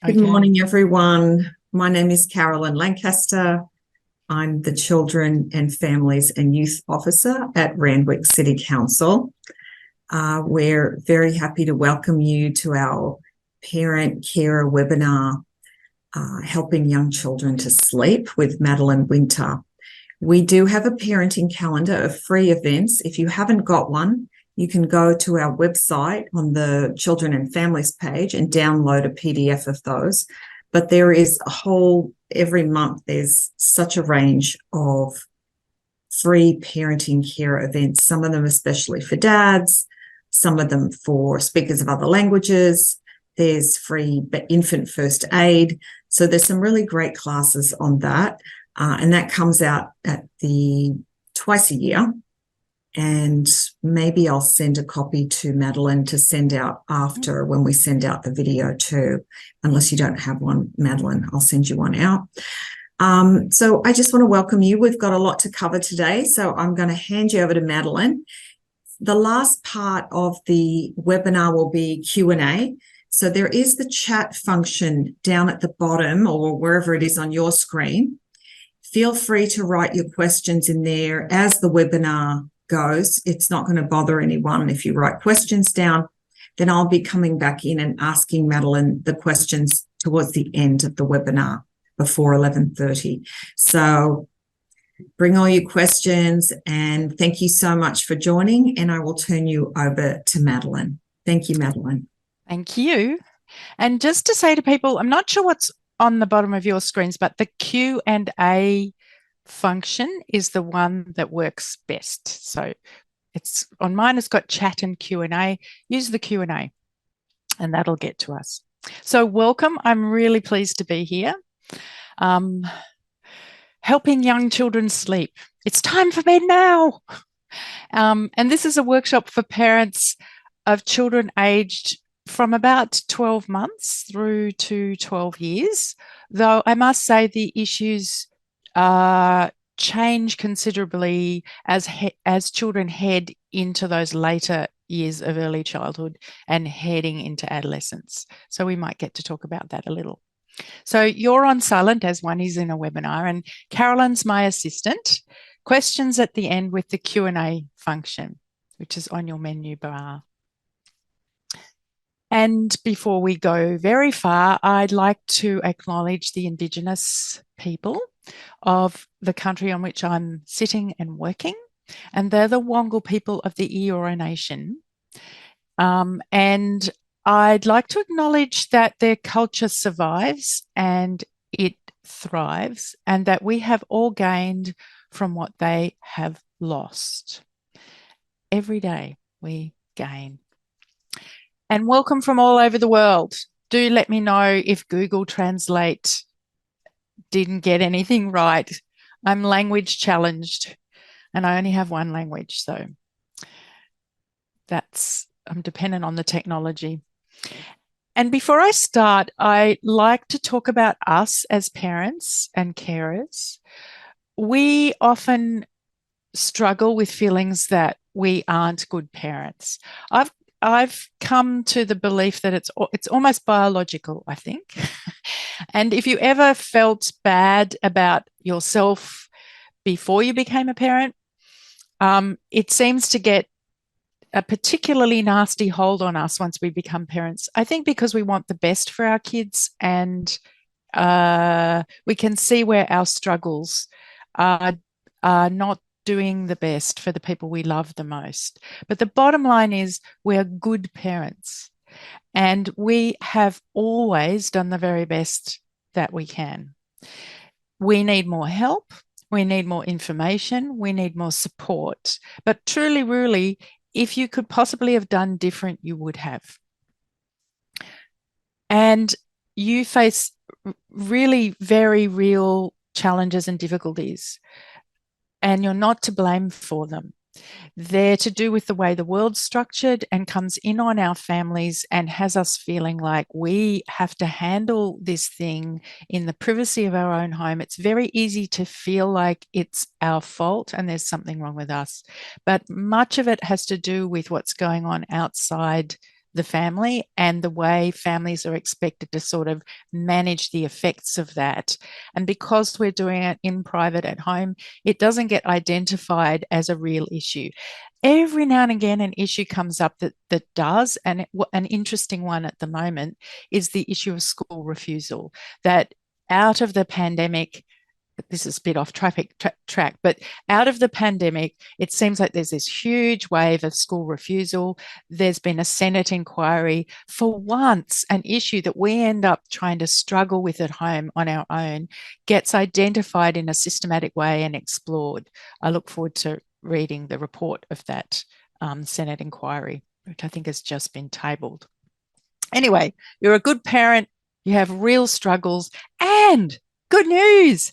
Good Okay. morning, everyone. My name is Carolyn Lancaster. I'm the Children and Families and Youth Officer at Randwick City Council. We're very happy to welcome you to our Parent Carer webinar, Helping Young Children to Sleep with Madeleine Winter. We do have a parenting calendar of free events. If you haven't got one, you can go to our website on the Children and Families page and download a PDF of those. But there is every month, there's such a range of free parenting care events, some of them especially for dads, some of them for speakers of other languages. There's free infant first aid. So there's some really great classes on that. And that comes out at twice a year. And maybe I'll send a copy to Madeleine to send out after when we send out the video too. Unless you don't have one, Madeleine, I'll send you one out. So I just want to welcome you. We've got a lot to cover today, so I'm going to hand you over to Madeleine. The last part of the webinar will be Q&A. So there is the chat function down at the bottom or wherever it is on your screen. Feel free to write your questions in there as the webinar goes. It's not going to bother anyone if you write questions down. Then I'll be coming back in and asking Madeleine the questions towards the end of the webinar before 11:30. So bring all your questions, and thank you so much for joining, and I will turn you over to Madeleine. Thank you, Madeleine. Thank you. And just to say to people, I'm not sure what's on the bottom of your screens, but the Q&A function is the one that works best. So it's on mine, it's got chat and Q&A. Use the Q&A and that'll get to us. So welcome. I'm really pleased to be here. Helping young children sleep. It's time for bed now. And this is a workshop for parents of children aged from about 12 months through to 12 years, though I must say the issues change considerably as children head into those later years of early childhood and heading into adolescence. So we might get to talk about that a little. So you're on silent as one is in a webinar, and Carolyn's my assistant. Questions at the end with the Q&A function, which is on your menu bar. And before we go very far, I'd like to acknowledge the Indigenous people of the country on which I'm sitting and working, and they're the Wongal people of the Eora Nation. And I'd like to acknowledge that their culture survives and it thrives, and that we have all gained from what they have lost. Every day we gain. And welcome from all over the world. Do let me know if Google Translate didn't get anything right. I'm language challenged and I only have one language, so I'm dependent on the technology. And before I start, I like to talk about us as parents and carers. We often struggle with feelings that we aren't good parents. I've come to the belief that it's almost biological, I think. And if you ever felt bad about yourself before you became a parent, it seems to get a particularly nasty hold on us once we become parents. I think because we want the best for our kids, and we can see where our struggles are not doing the best for the people we love the most. But the bottom line is we're good parents, and we have always done the very best that we can. We need more help. We need more information. We need more support. But truly, really, if you could possibly have done different, you would have. And you face really very real challenges and difficulties, and you're not to blame for them. They're to do with the way the world's structured and comes in on our families and has us feeling like we have to handle this thing in the privacy of our own home. It's very easy to feel like it's our fault and there's something wrong with us. But much of it has to do with what's going on outside the family and the way families are expected to sort of manage the effects of that. And because we're doing it in private at home, it doesn't get identified as a real issue. Every now and again, an issue comes up that does, and an interesting one at the moment is the issue of school refusal. That out of the pandemic, this is a bit off track, but out of the pandemic, it seems like there's this huge wave of school refusal. There's been a Senate inquiry. For once, an issue that we end up trying to struggle with at home on our own gets identified in a systematic way and explored. I look forward to reading the report of that Senate inquiry, which I think has just been tabled. Anyway, you're a good parent, you have real struggles, and good news,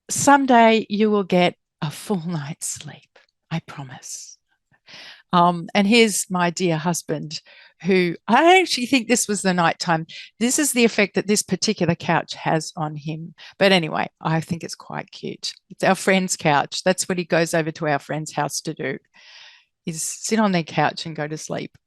someday you will get a full night's sleep, I promise. And here's my dear husband, who I actually think this was the nighttime. This is the effect that this particular couch has on him. But anyway, I think it's quite cute. It's our friend's couch. That's what he goes over to our friend's house to do, is sit on their couch and go to sleep.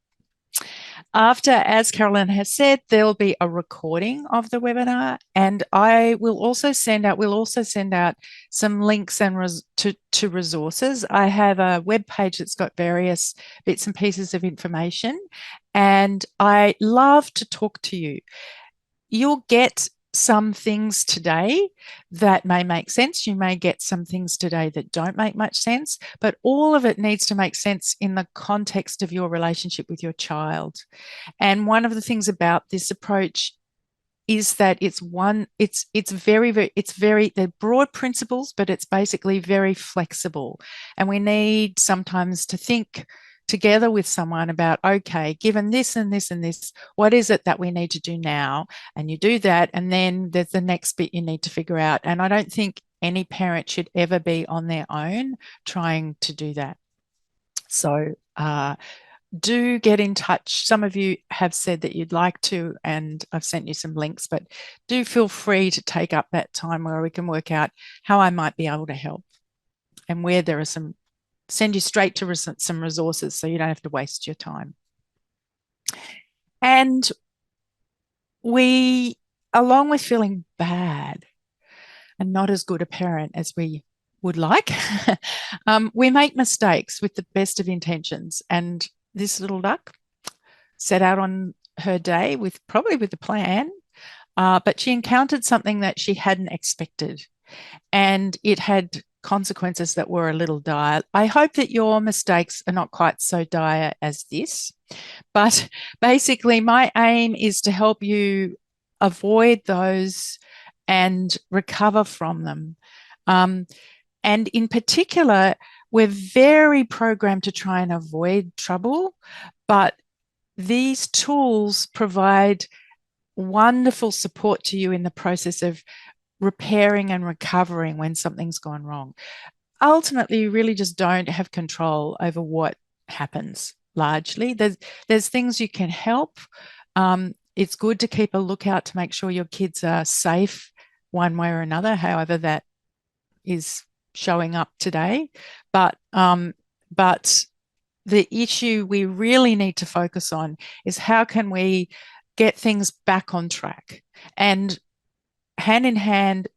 After, as Carolyn has said, there'll be a recording of the webinar, and we'll also send out some links and to resources. I have a web page that's got various bits and pieces of information, and I love to talk to you. You'll get some things today that may make sense. You may get some things today that don't make much sense, but all of it needs to make sense in the context of your relationship with your child. And one of the things about this approach is that they're broad principles, but it's basically very flexible. And we need sometimes to think together with someone about, okay, given this and this and this, what is it that we need to do now? And you do that, and then there's the next bit you need to figure out. And I don't think any parent should ever be on their own trying to do that. So do get in touch. Some of you have said that you'd like to, and I've sent you some links, but do feel free to take up that time where we can work out how I might be able to help, and where there are send you straight to some resources so you don't have to waste your time. And we, along with feeling bad and not as good a parent as we would like, we make mistakes with the best of intentions. And this little duck set out on her day probably with a plan, but she encountered something that she hadn't expected, and it had consequences that were a little dire. I hope that your mistakes are not quite so dire as this, but basically my aim is to help you avoid those and recover from them. And in particular, we're very programmed to try and avoid trouble, but these tools provide wonderful support to you in the process of repairing and recovering when something's gone wrong. Ultimately, you really just don't have control over what happens largely. There's things you can help. It's good to keep a lookout to make sure your kids are safe one way or another, however that is showing up today. But the issue we really need to focus on is how can we get things back on track. And hand in hand,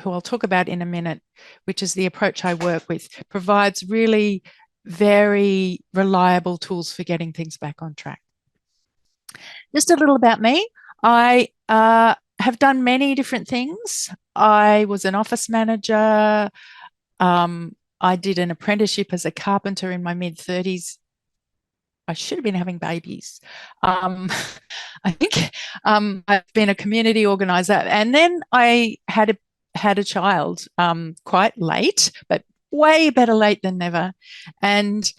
who I'll talk about in a minute, which is the approach I work with, provides really very reliable tools for getting things back on track. Just a little about me. I have done many different things. I was an office manager. I did an apprenticeship as a carpenter in my mid-30s. I should have been having babies. I think I've been a community organizer, and then I had a child quite late, but way better late than never. And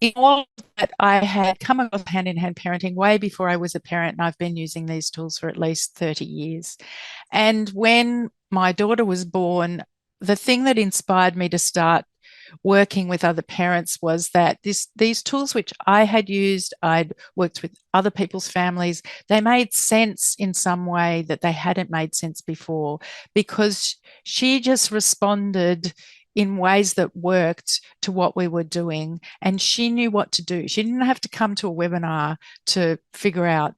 in all of that, I had come across hand-in-hand parenting way before I was a parent, and I've been using these tools for at least 30 years. And when my daughter was born, the thing that inspired me to start working with other parents was that these tools which I had used, I'd worked with other people's families, they made sense in some way that they hadn't made sense before, because she just responded in ways that worked to what we were doing, and she knew what to do. She didn't have to come to a webinar to figure out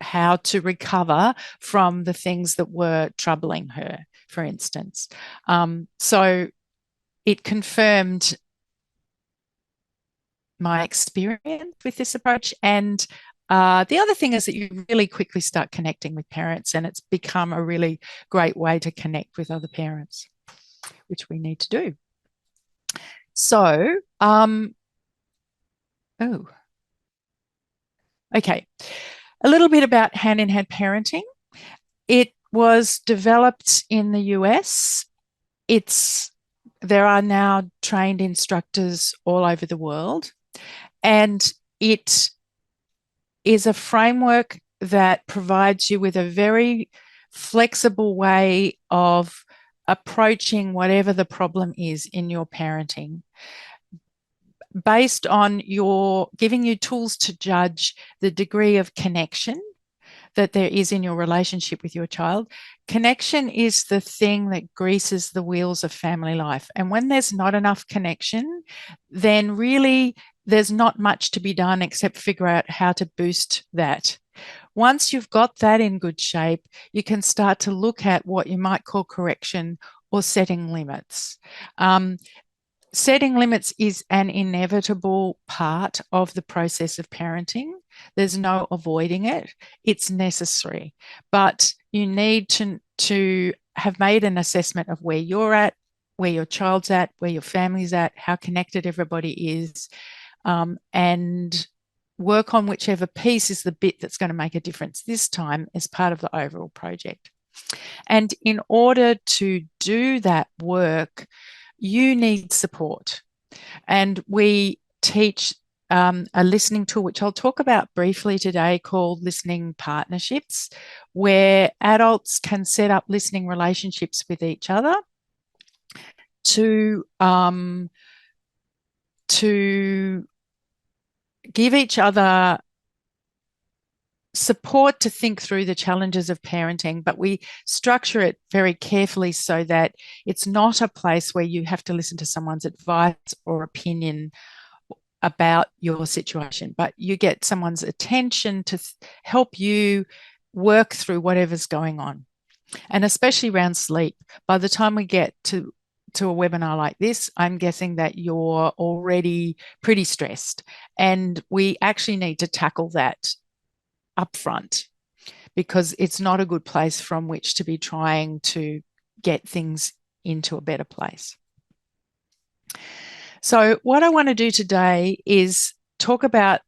how to recover from the things that were troubling her, for instance. So it confirmed my experience with this approach. And the other thing is that you really quickly start connecting with parents, and it's become a really great way to connect with other parents, which we need to do. So, okay. A little bit about hand-in-hand parenting. It was developed in the US. There are now trained instructors all over the world, and it is a framework that provides you with a very flexible way of approaching whatever the problem is in your parenting, based on giving you tools to judge the degree of connection that there is in your relationship with your child. Connection is the thing that greases the wheels of family life. And when there's not enough connection, then really there's not much to be done except figure out how to boost that. Once you've got that in good shape, you can start to look at what you might call correction or setting limits. Setting limits is an inevitable part of the process of parenting. There's no avoiding it. It's necessary. But you need to have made an assessment of where you're at, where your child's at, where your family's at, how connected everybody is, and work on whichever piece is the bit that's going to make a difference this time as part of the overall project. And in order to do that work, you need support. And we teach a listening tool, which I'll talk about briefly today, called Listening Partnerships, where adults can set up listening relationships with each other to give each other support to think through the challenges of parenting, but we structure it very carefully so that it's not a place where you have to listen to someone's advice or opinion about your situation, but you get someone's attention to help you work through whatever's going on. And especially around sleep. By the time we get to a webinar like this, I'm guessing that you're already pretty stressed, and we actually need to tackle that upfront, because it's not a good place from which to be trying to get things into a better place. So what I want to do today is talk about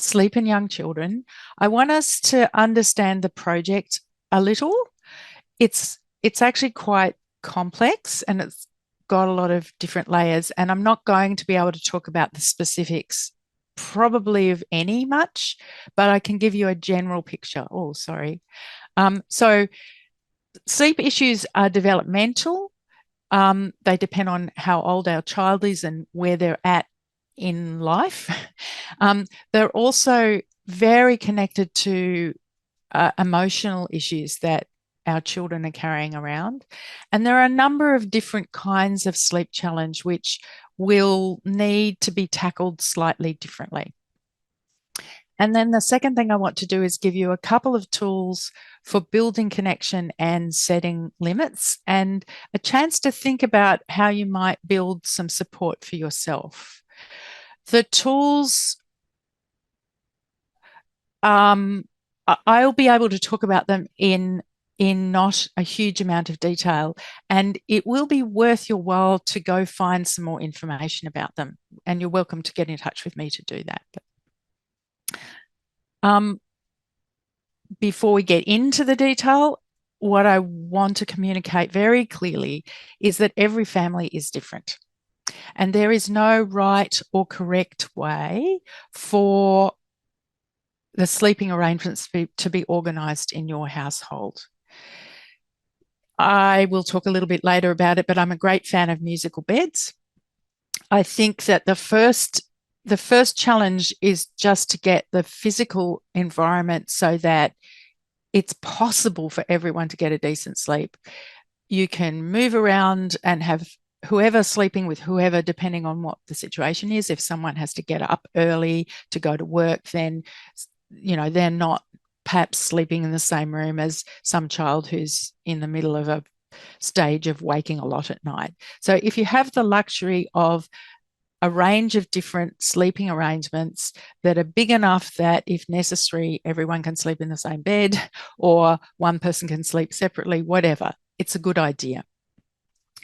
sleep in young children. I want us to understand the project a little. It's actually quite complex, and it's got a lot of different layers, and I'm not going to be able to talk about the specifics probably of any much, but I can give you a general picture. So sleep issues are developmental. They depend on how old our child is and where they're at in life. They're also very connected to emotional issues that our children are carrying around. And there are a number of different kinds of sleep challenge which will need to be tackled slightly differently. And then the second thing I want to do is give you a couple of tools for building connection and setting limits, and a chance to think about how you might build some support for yourself. The tools, I'll be able to talk about them in not a huge amount of detail, and it will be worth your while to go find some more information about them, and you're welcome to get in touch with me to do that. Before we get into the detail, what I want to communicate very clearly is that every family is different, and there is no right or correct way for the sleeping arrangements to be organised in your household. I will talk a little bit later about it, but I'm a great fan of musical beds. I think that the first challenge is just to get the physical environment so that it's possible for everyone to get a decent sleep. You can move around and have whoever sleeping with whoever, depending on what the situation is. If someone has to get up early to go to work, then, they're not perhaps sleeping in the same room as some child who's in the middle of a stage of waking a lot at night. So if you have the luxury of a range of different sleeping arrangements that are big enough that, if necessary, everyone can sleep in the same bed, or one person can sleep separately, whatever, it's a good idea.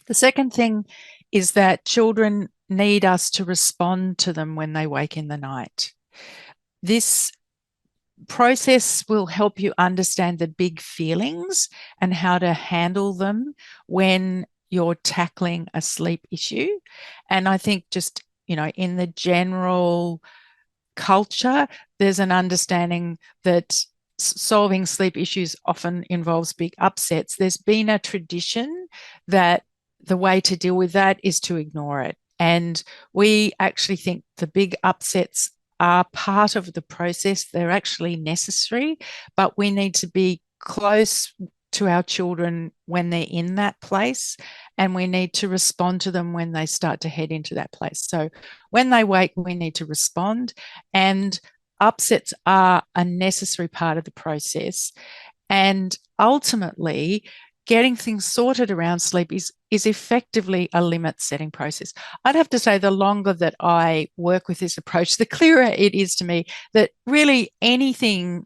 The second thing is that children need us to respond to them when they wake in the night. This process will help you understand the big feelings and how to handle them when you're tackling a sleep issue. And I think just, in the general culture, there's an understanding that solving sleep issues often involves big upsets. There's been a tradition that the way to deal with that is to ignore it. And we actually think the big upsets are part of the process. They're actually necessary, but we need to be close to our children when they're in that place, and we need to respond to them when they start to head into that place. So when they wake, we need to respond, and upsets are a necessary part of the process. And ultimately, getting things sorted around sleep is effectively a limit setting process. I'd have to say the longer that I work with this approach, the clearer it is to me that really anything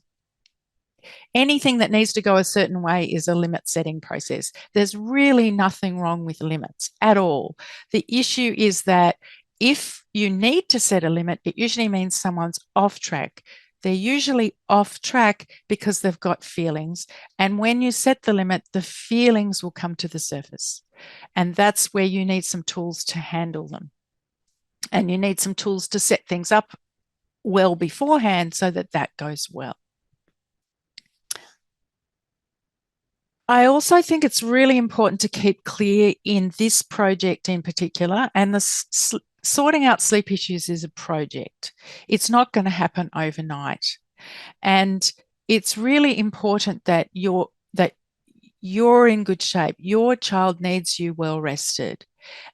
that needs to go a certain way is a limit setting process. There's really nothing wrong with limits at all. The issue is that if you need to set a limit, it usually means someone's off track. They're usually off track because they've got feelings. And when you set the limit, the feelings will come to the surface. And that's where you need some tools to handle them. And you need some tools to set things up well beforehand so that that goes well. I also think it's really important to keep clear in this project in particular, and the sorting out sleep issues is a project. It's not going to happen overnight. And it's really important that you're in good shape. Your child needs you well rested.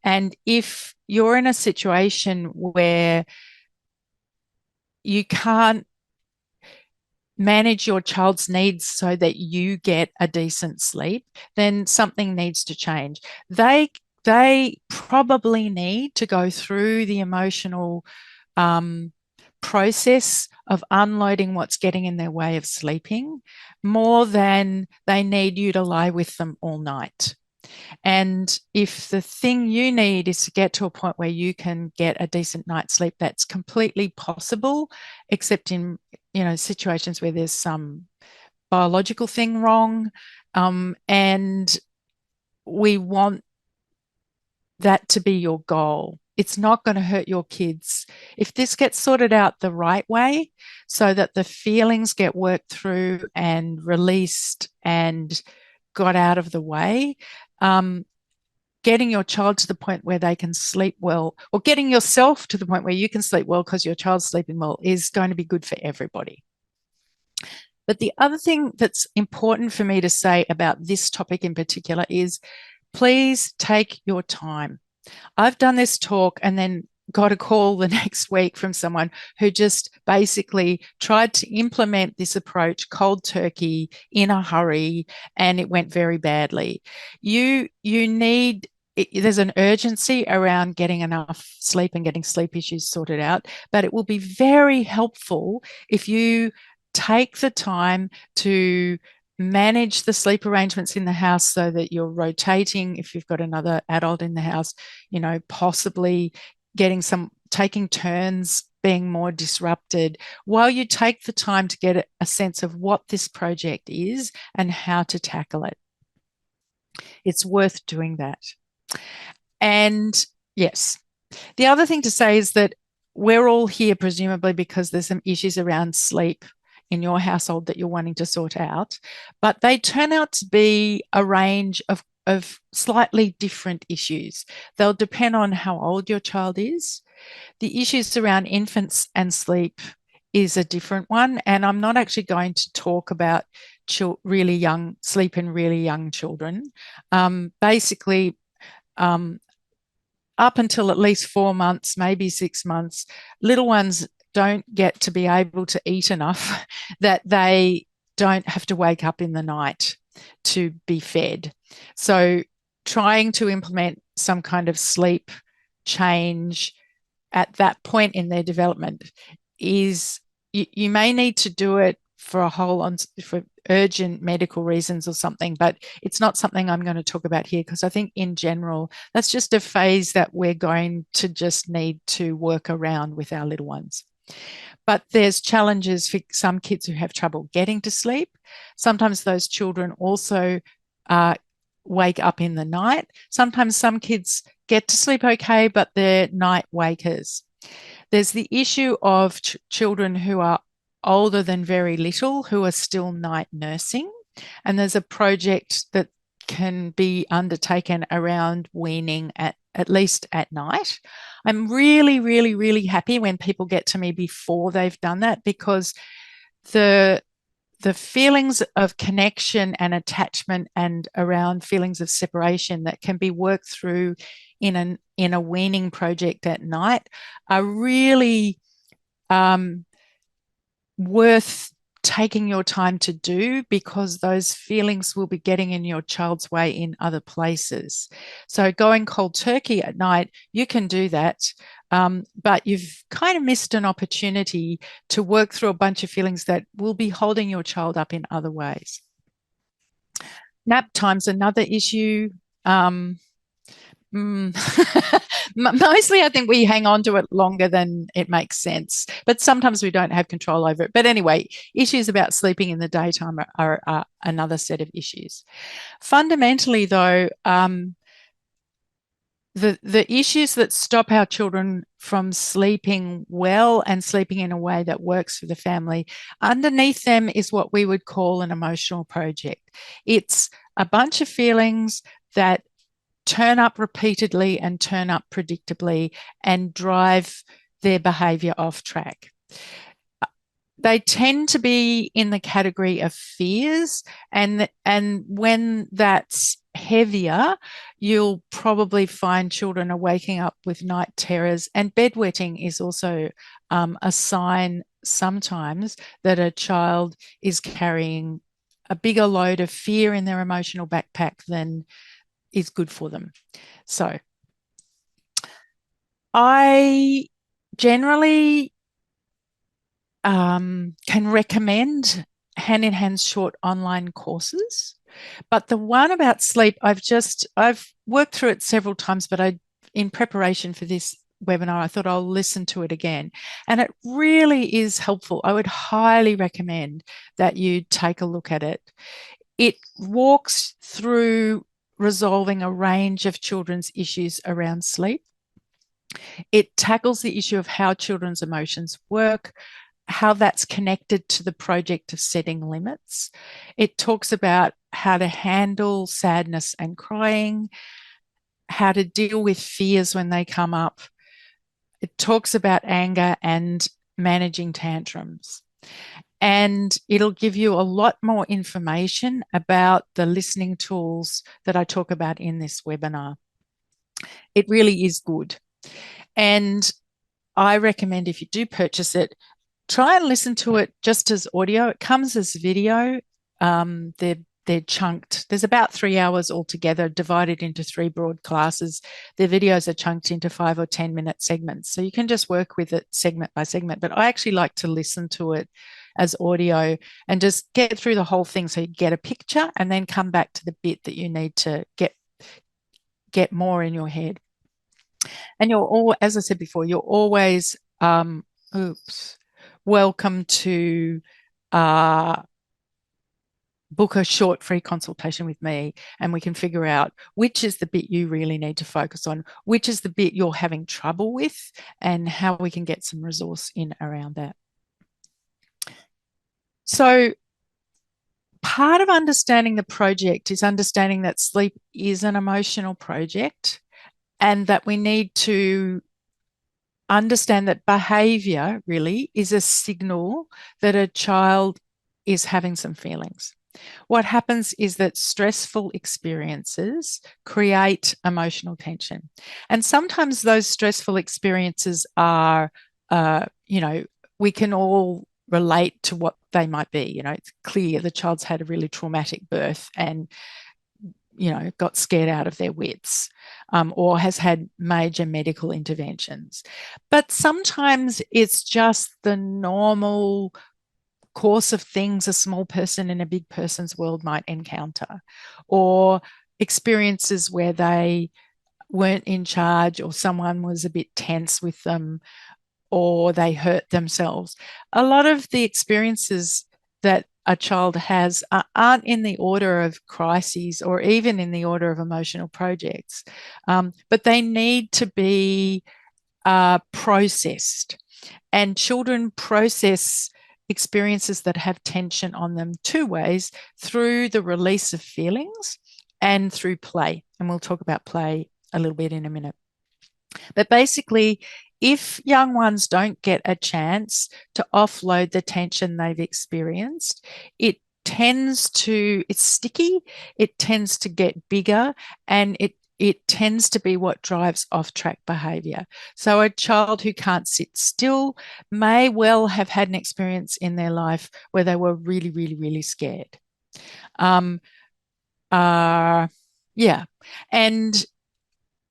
And if you're in a situation where you can't manage your child's needs so that you get a decent sleep, then something needs to change. They probably need to go through the emotional process of unloading what's getting in their way of sleeping more than they need you to lie with them all night. And if the thing you need is to get to a point where you can get a decent night's sleep, that's completely possible, except in, situations where there's some biological thing wrong. And we want that to be your goal. It's not going to hurt your kids. If this gets sorted out the right way so that the feelings get worked through and released and got out of the way, getting your child to the point where they can sleep well, or getting yourself to the point where you can sleep well because your child's sleeping well, is going to be good for everybody. But the other thing that's important for me to say about this topic in particular is, please take your time. I've done this talk and then got a call the next week from someone who just basically tried to implement this approach cold turkey in a hurry, and it went very badly. There's an urgency around getting enough sleep and getting sleep issues sorted out, but it will be very helpful if you take the time to manage the sleep arrangements in the house so that you're rotating. If you've got another adult in the house, possibly taking turns being more disrupted, while you take the time to get a sense of what this project is and how to tackle it. It's worth doing that. And yes, the other thing to say is that we're all here presumably because there's some issues around sleep in your household that you're wanting to sort out, but they turn out to be a range of slightly different issues. They'll depend on how old your child is. The issues around infants and sleep is a different one, and I'm not actually going to talk about really young sleep in really young children. Basically, up until at least 4 months, maybe 6 months, little ones don't get to be able to eat enough that they don't have to wake up in the night to be fed. So trying to implement some kind of sleep change at that point in their development is, you may need to do it for for urgent medical reasons or something, but it's not something I'm going to talk about here, because I think in general, that's just a phase that we're going to just need to work around with our little ones. But there's challenges for some kids who have trouble getting to sleep. Sometimes those children also wake up in the night. Sometimes some kids get to sleep okay, but they're night wakers. There's the issue of children who are older than very little, who are still night nursing. And there's a project that can be undertaken around weaning at least at night. I'm really, really, really happy when people get to me before they've done that, because the feelings of connection and attachment and around feelings of separation that can be worked through in a weaning project at night are really worth taking your time to do, because those feelings will be getting in your child's way in other places. So going cold turkey at night, you can do that, but you've kind of missed an opportunity to work through a bunch of feelings that will be holding your child up in other ways. Nap time's another issue. Mostly, I think we hang on to it longer than it makes sense, but sometimes we don't have control over it. But anyway, issues about sleeping in the daytime are another set of issues. Fundamentally, though, the issues that stop our children from sleeping well and sleeping in a way that works for the family, underneath them is what we would call an emotional project. It's a bunch of feelings that turn up repeatedly and turn up predictably and drive their behavior off track. They tend to be in the category of fears, and when that's heavier, you'll probably find children are waking up with night terrors, and bedwetting is also a sign sometimes that a child is carrying a bigger load of fear in their emotional backpack than is good for them. So I generally can recommend hand-in-hand short online courses, but the one about sleep, I've worked through it several times, but in preparation for this webinar, I thought I'll listen to it again, and it really is helpful. I would highly recommend that you take a look at it. It walks through resolving a range of children's issues around sleep. It tackles the issue of how children's emotions work, how that's connected to the project of setting limits. It talks about how to handle sadness and crying, how to deal with fears when they come up. It talks about anger and managing tantrums. And it'll give you a lot more information about the listening tools that I talk about in this webinar. It really is good. And I recommend, if you do purchase it, try and listen to it just as audio. It comes as video. They're chunked. There's about 3 hours altogether, divided into 3 broad classes. The videos are chunked into 5 or 10-minute segments. So you can just work with it segment by segment. But I actually like to listen to it as audio and just get through the whole thing so you get a picture, and then come back to the bit that you need to get more in your head. And as I said before, you're always welcome to book a short free consultation with me, and we can figure out which is the bit you really need to focus on, which is the bit you're having trouble with, and how we can get some resource in around that. So part of understanding the project is understanding that sleep is an emotional project, and that we need to understand that behavior really is a signal that a child is having some feelings. What happens is that stressful experiences create emotional tension. And sometimes those stressful experiences are, we can all relate to what they might be. It's clear the child's had a really traumatic birth and got scared out of their wits, or has had major medical interventions. But sometimes it's just the normal course of things a small person in a big person's world might encounter, or experiences where they weren't in charge, or someone was a bit tense with them, or they hurt themselves. A lot of the experiences that a child has aren't in the order of crises or even in the order of emotional projects, but they need to be processed. And children process experiences that have tension on them two ways: through the release of feelings and through play. And we'll talk about play a little bit in a minute. But basically, if young ones don't get a chance to offload the tension they've experienced, it's sticky, it tends to get bigger, and it tends to be what drives off-track behaviour. So a child who can't sit still may well have had an experience in their life where they were really, really, really scared. Yeah. And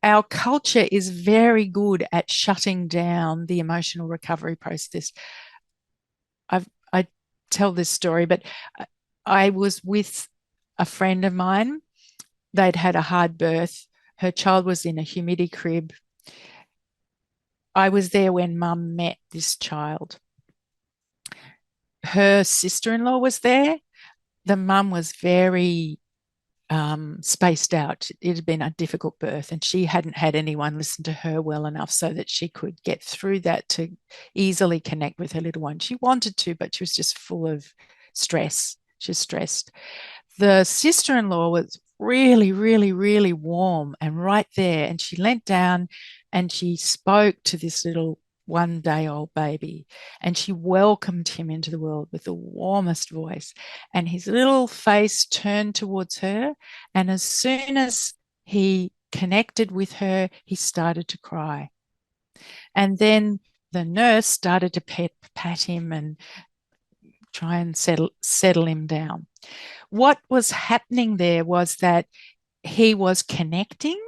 our culture is very good at shutting down the emotional recovery process. I tell this story, but I was with a friend of mine. They'd had a hard birth. Her child was in a humidity crib. I was there when Mum met this child. Her sister-in-law was there. The mum was very spaced out. It had been a difficult birth, and she hadn't had anyone listen to her well enough so that she could get through that to easily connect with her little one. She wanted to, but she was just full of stress. She was stressed. The sister-in-law was really, really, really warm and right there. And she leant down and she spoke to this little 1-day-old baby, and she welcomed him into the world with the warmest voice. And his little face turned towards her. And as soon as he connected with her, he started to cry. And then the nurse started to pat him and try and settle him down. What was happening there was that he was connecting,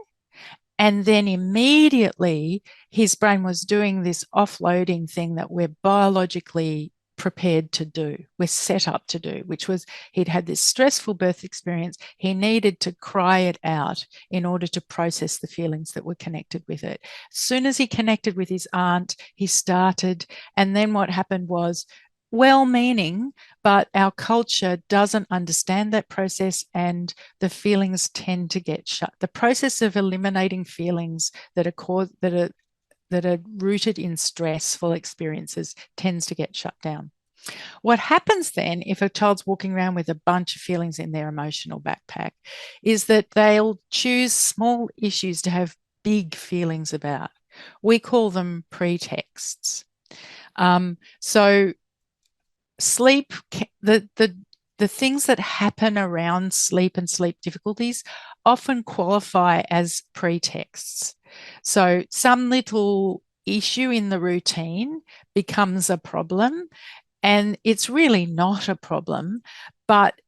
and then immediately his brain was doing this offloading thing that we're biologically prepared to do, we're set up to do, which was he'd had this stressful birth experience. He needed to cry it out in order to process the feelings that were connected with it. As soon as he connected with his aunt, he started, and then what happened was, well-meaning, but our culture doesn't understand that process, and the feelings tend to get shut. The process of eliminating feelings that are rooted in stressful experiences tends to get shut down. What happens then if a child's walking around with a bunch of feelings in their emotional backpack is that they'll choose small issues to have big feelings about. We call them pretexts. So sleep, the things that happen around sleep and sleep difficulties often qualify as pretexts. So some little issue in the routine becomes a problem, and it's really not a problem, but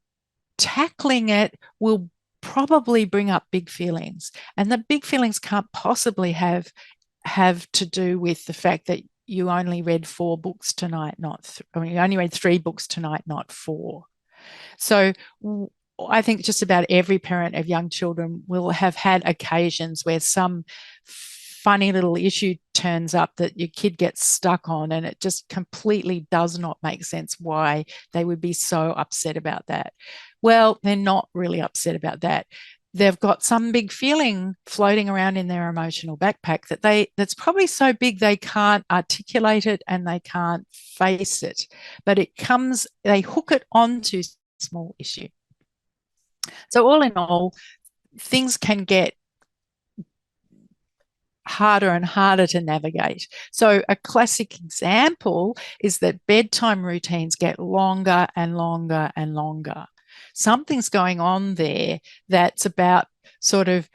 tackling it will probably bring up big feelings. And the big feelings can't possibly have to do with the fact that you only read 4 books tonight, you only read 3 books tonight, not 4. So I think just about every parent of young children will have had occasions where some funny little issue turns up that your kid gets stuck on, and it just completely does not make sense why they would be so upset about that. Well, they're not really upset about that. They've got some big feeling floating around in their emotional backpack that's probably so big they can't articulate it and they can't face it, but they hook it onto a small issue. So all in all, things can get harder and harder to navigate. So a classic example is that bedtime routines get longer and longer and longer. Something's going on there that's about sort of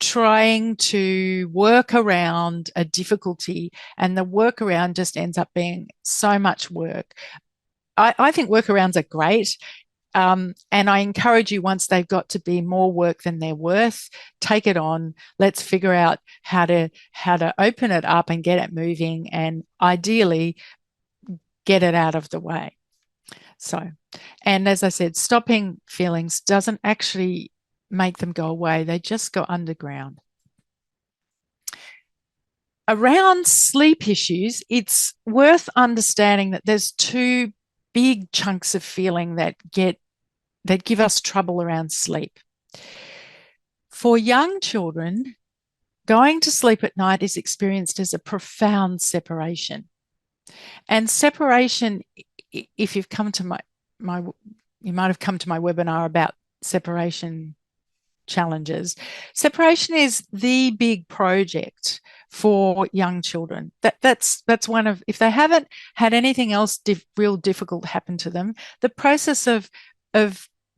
trying to work around a difficulty, and the workaround just ends up being so much work. I think workarounds are great. And I encourage you, once they've got to be more work than they're worth, take it on. Let's figure out how to open it up and get it moving, and ideally get it out of the way. So, and as I said, stopping feelings doesn't actually make them go away. They just go underground. Around sleep issues, it's worth understanding that there's two big chunks of feeling that give us trouble around sleep. For young children, going to sleep at night is experienced as a profound separation. And separation, if you've come to you might have come to my webinar about separation challenges. Separation is the big project for young children. That's one of, if they haven't had anything else real difficult happen to them, the process of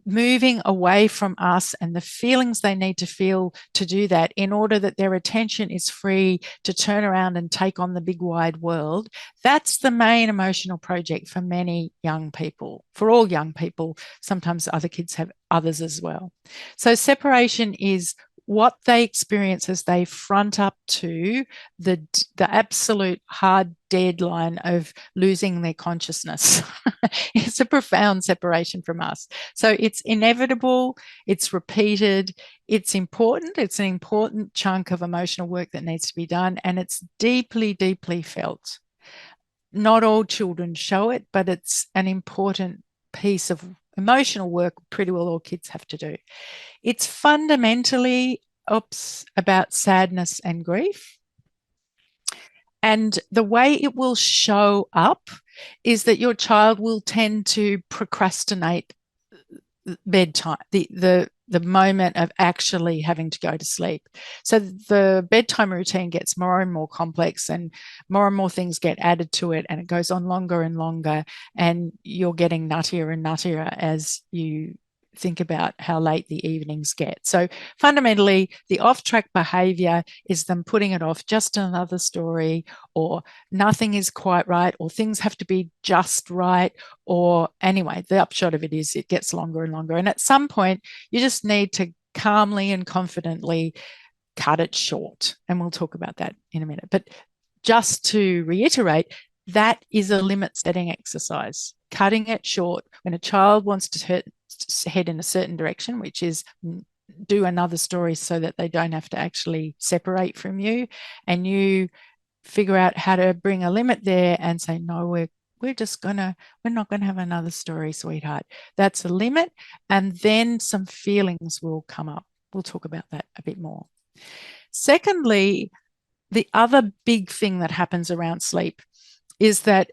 moving away from us and the feelings they need to feel to do that, in order that their attention is free to turn around and take on the big wide world, that's the main emotional project for many young people, for all young people. Sometimes other kids have others as well. So separation is what they experience as they front up to the absolute hard deadline of losing their consciousness. It's a profound separation from us. So it's inevitable, it's repeated, it's important, it's an important chunk of emotional work that needs to be done, and it's deeply, deeply felt. Not all children show it, but it's an important piece of emotional work pretty well all kids have to do. It's fundamentally about sadness and grief. And the way it will show up is that your child will tend to procrastinate bedtime, the moment of actually having to go to sleep. So the bedtime routine gets more and more complex, and more things get added to it, and it goes on longer and longer, and you're getting nuttier and nuttier as you think about how late the evenings get. So fundamentally, the off-track behavior is them putting it off, just another story, or nothing is quite right, or things have to be just right, or anyway, the upshot of it is it gets longer and longer. And at some point, you just need to calmly and confidently cut it short. And we'll talk about that in a minute. But just to reiterate, that is a limit setting exercise. Cutting it short when a child wants to head in a certain direction, which is do another story so that they don't have to actually separate from you, and you figure out how to bring a limit there and say, no, we're not gonna have another story, sweetheart. That's a limit. And then some feelings will come up. We'll talk about that a bit more. Secondly, the other big thing that happens around sleep is that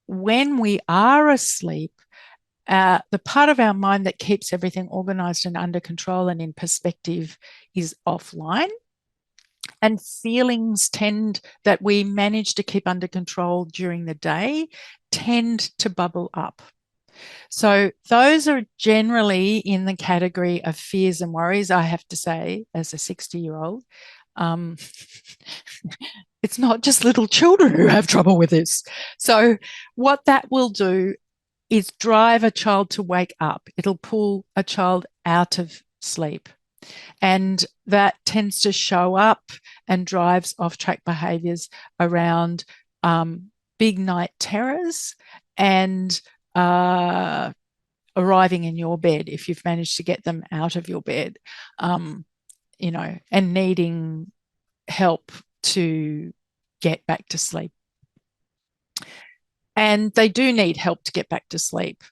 when we are asleep, the part of our mind that keeps everything organized and under control and in perspective is offline. And feelings that we manage to keep under control during the day tend to bubble up. So those are generally in the category of fears and worries, I have to say, as a 60-year-old. It's not just little children who have trouble with this. So what that will do is drive a child to wake up. It'll pull a child out of sleep. And that tends to show up and drives off-track behaviours around big night terrors and arriving in your bed if you've managed to get them out of your bed, and needing help to get back to sleep. And they do need help to get back to sleep.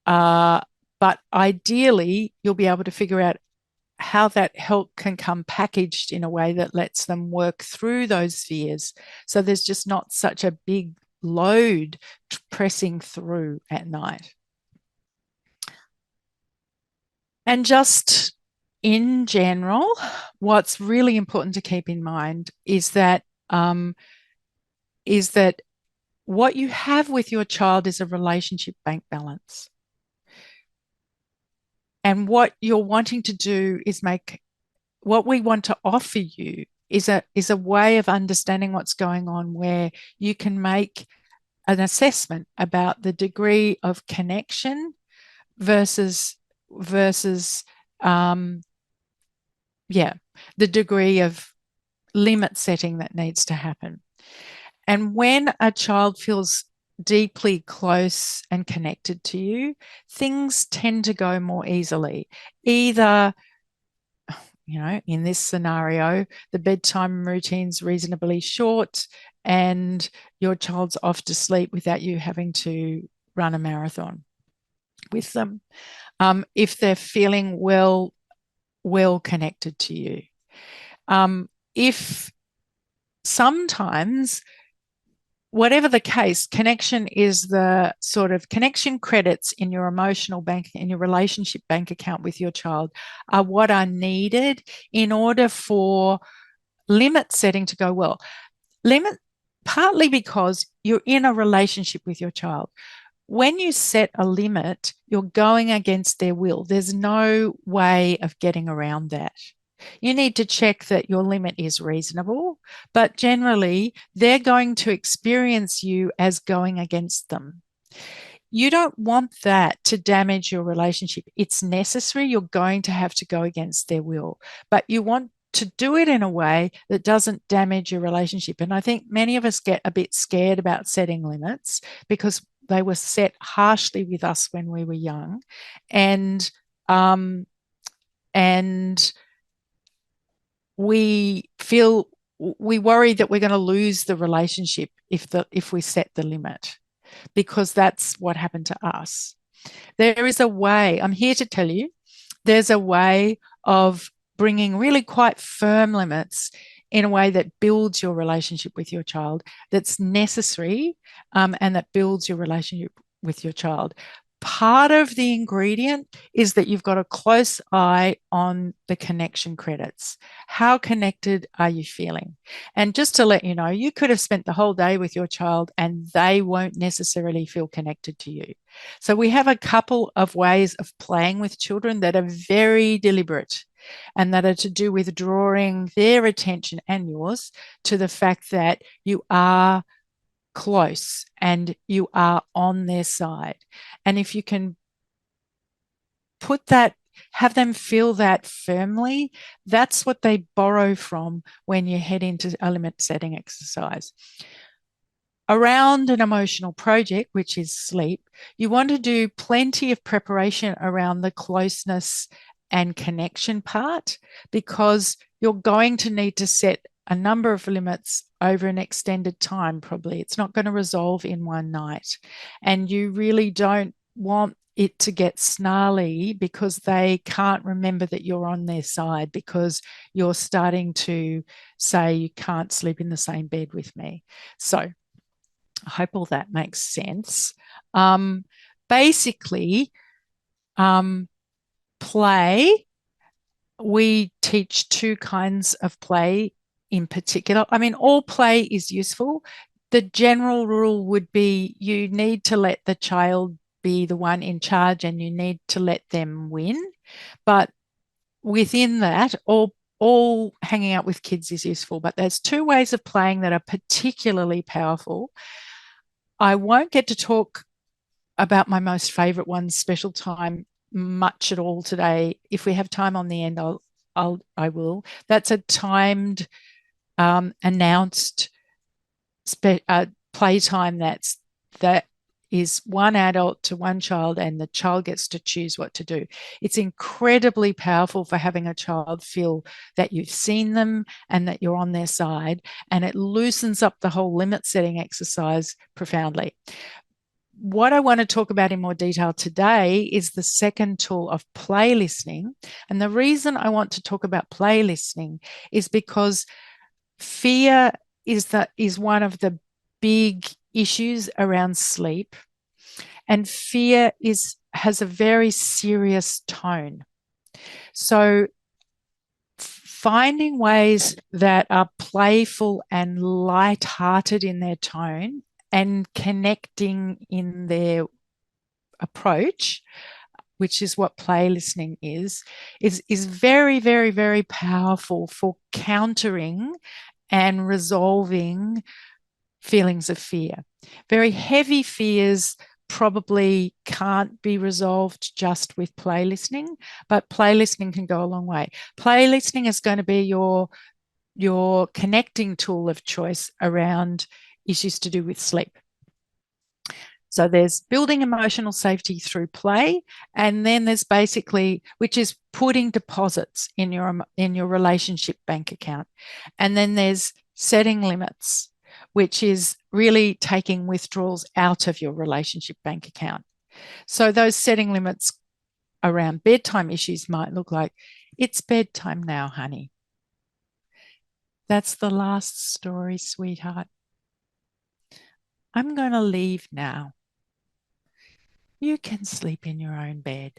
But ideally, you'll be able to figure out how that help can come packaged in a way that lets them work through those fears. So there's just not such a big load pressing through at night. And just in general, what's really important to keep in mind is that what you have with your child is a relationship bank balance. And what you're wanting to do is what we want to offer you is a way of understanding what's going on, where you can make an assessment about the degree of connection versus the degree of limit setting that needs to happen. And when a child feels deeply close and connected to you, things tend to go more easily. Either, in this scenario, the bedtime routine's reasonably short and your child's off to sleep without you having to run a marathon with them. If they're feeling well connected to you. If sometimes, whatever the case, connection is the sort of connection credits in your emotional bank, in your relationship bank account with your child, are what are needed in order for limit setting to go well. Partly because you're in a relationship with your child. When you set a limit, you're going against their will. There's no way of getting around that. You need to check that your limit is reasonable, but generally, they're going to experience you as going against them. You don't want that to damage your relationship. It's necessary. You're going to have to go against their will, but you want to do it in a way that doesn't damage your relationship. And I think many of us get a bit scared about setting limits because they were set harshly with us when we were young, and we worry that we're going to lose the relationship if we set the limit, because that's what happened to us. There is a way, I'm here to tell you, there's a way of bringing really quite firm limits in a way that builds your relationship with your child, that's necessary, and that builds your relationship with your child. Part of the ingredient is that you've got a close eye on the connection credits. How connected are you feeling? And just to let you know, you could have spent the whole day with your child and they won't necessarily feel connected to you. So we have a couple of ways of playing with children that are very deliberate and that are to do with drawing their attention and yours to the fact that you are close and you are on their side. And if you can have them feel that firmly, that's what they borrow from when you head into a limit setting exercise. Around an emotional project, which is sleep, you want to do plenty of preparation around the closeness and connection part, because you're going to need to set a number of limits over an extended time. Probably it's not going to resolve in one night, and you really don't want it to get snarly because they can't remember that you're on their side, because you're starting to say you can't sleep in the same bed with me. So I hope all that makes sense. Basically, play, we teach two kinds of play in particular. I mean, all play is useful. The general rule would be you need to let the child be the one in charge and you need to let them win. But within that, all hanging out with kids is useful. But there's two ways of playing that are particularly powerful. I won't get to talk about my most favorite one, special time, much at all today. If we have time on the end, I will. That's a timed, announced playtime that is one adult to one child, and the child gets to choose what to do. It's incredibly powerful for having a child feel that you've seen them and that you're on their side, and it loosens up the whole limit setting exercise profoundly. What I want to talk about in more detail today is the second tool of play listening. And the reason I want to talk about play listening is because fear is one of the big issues around sleep. And fear has a very serious tone. So finding ways that are playful and light-hearted in their tone and connecting in their approach which is what play listening is very, very, very powerful for countering and resolving feelings of fear. Very heavy fears probably can't be resolved just with play listening, but play listening can go a long way. Play listening is going to be your connecting tool of choice around issues to do with sleep. So there's building emotional safety through play, and then there's basically, which is putting deposits in your relationship bank account. And then there's setting limits, which is really taking withdrawals out of your relationship bank account. So those setting limits around bedtime issues might look like, it's bedtime now, honey. That's the last story, sweetheart. I'm going to leave now. You can sleep in your own bed.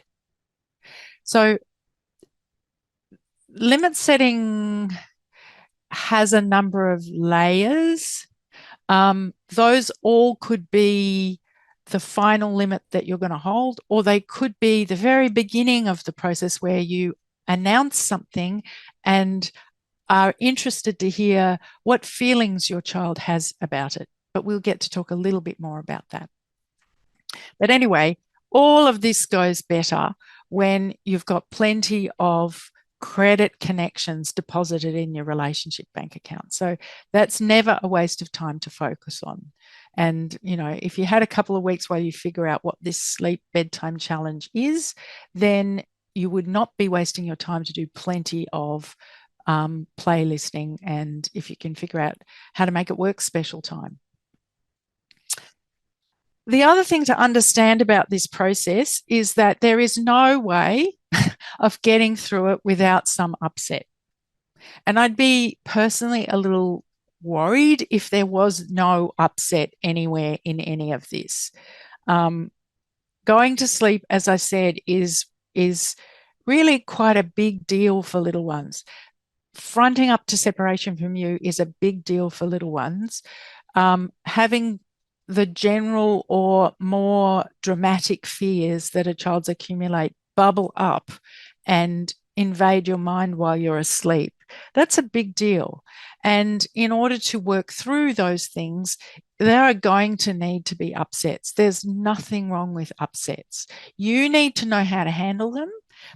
So limit setting has a number of layers. Those all could be the final limit that you're going to hold, or they could be the very beginning of the process where you announce something and are interested to hear what feelings your child has about it. But we'll get to talk a little bit more about that. But anyway, all of this goes better when you've got plenty of credit connections deposited in your relationship bank account. So that's never a waste of time to focus on. And, you know, if you had a couple of weeks while you figure out what this sleep bedtime challenge is, then you would not be wasting your time to do plenty of play listening. And if you can figure out how to make it work, special time. The other thing to understand about this process is that there is no way of getting through it without some upset. And I'd be personally a little worried if there was no upset anywhere in any of this. Going to sleep, as I said, is really quite a big deal for little ones. Fronting up to separation from you is a big deal for little ones. Having the general or more dramatic fears that a child's accumulate bubble up and invade your mind while you're asleep, that's a big deal. And in order to work through those things, there are going to need to be upsets. There's nothing wrong with upsets. You need to know how to handle them,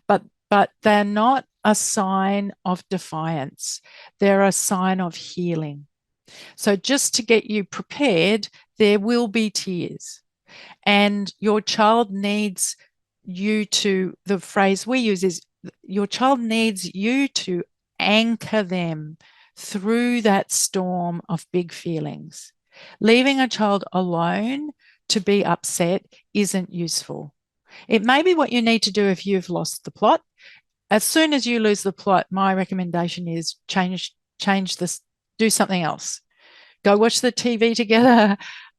but they're not a sign of defiance. They're a sign of healing. So just to get you prepared, there will be tears. And your child needs you to, the phrase we use is, your child needs you to anchor them through that storm of big feelings. Leaving a child alone to be upset isn't useful. It may be what you need to do if you've lost the plot. As soon as you lose the plot, my recommendation is change this, do something else. Go watch the TV together,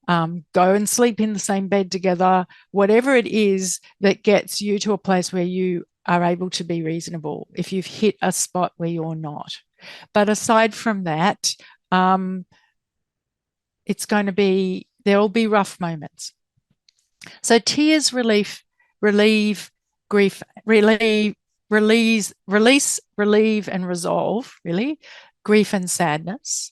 go and sleep in the same bed together, whatever it is that gets you to a place where you are able to be reasonable if you've hit a spot where you're not. But aside from that, it's going to be, there will be rough moments. So tears relieve grief, release, relieve, and resolve, really, grief and sadness.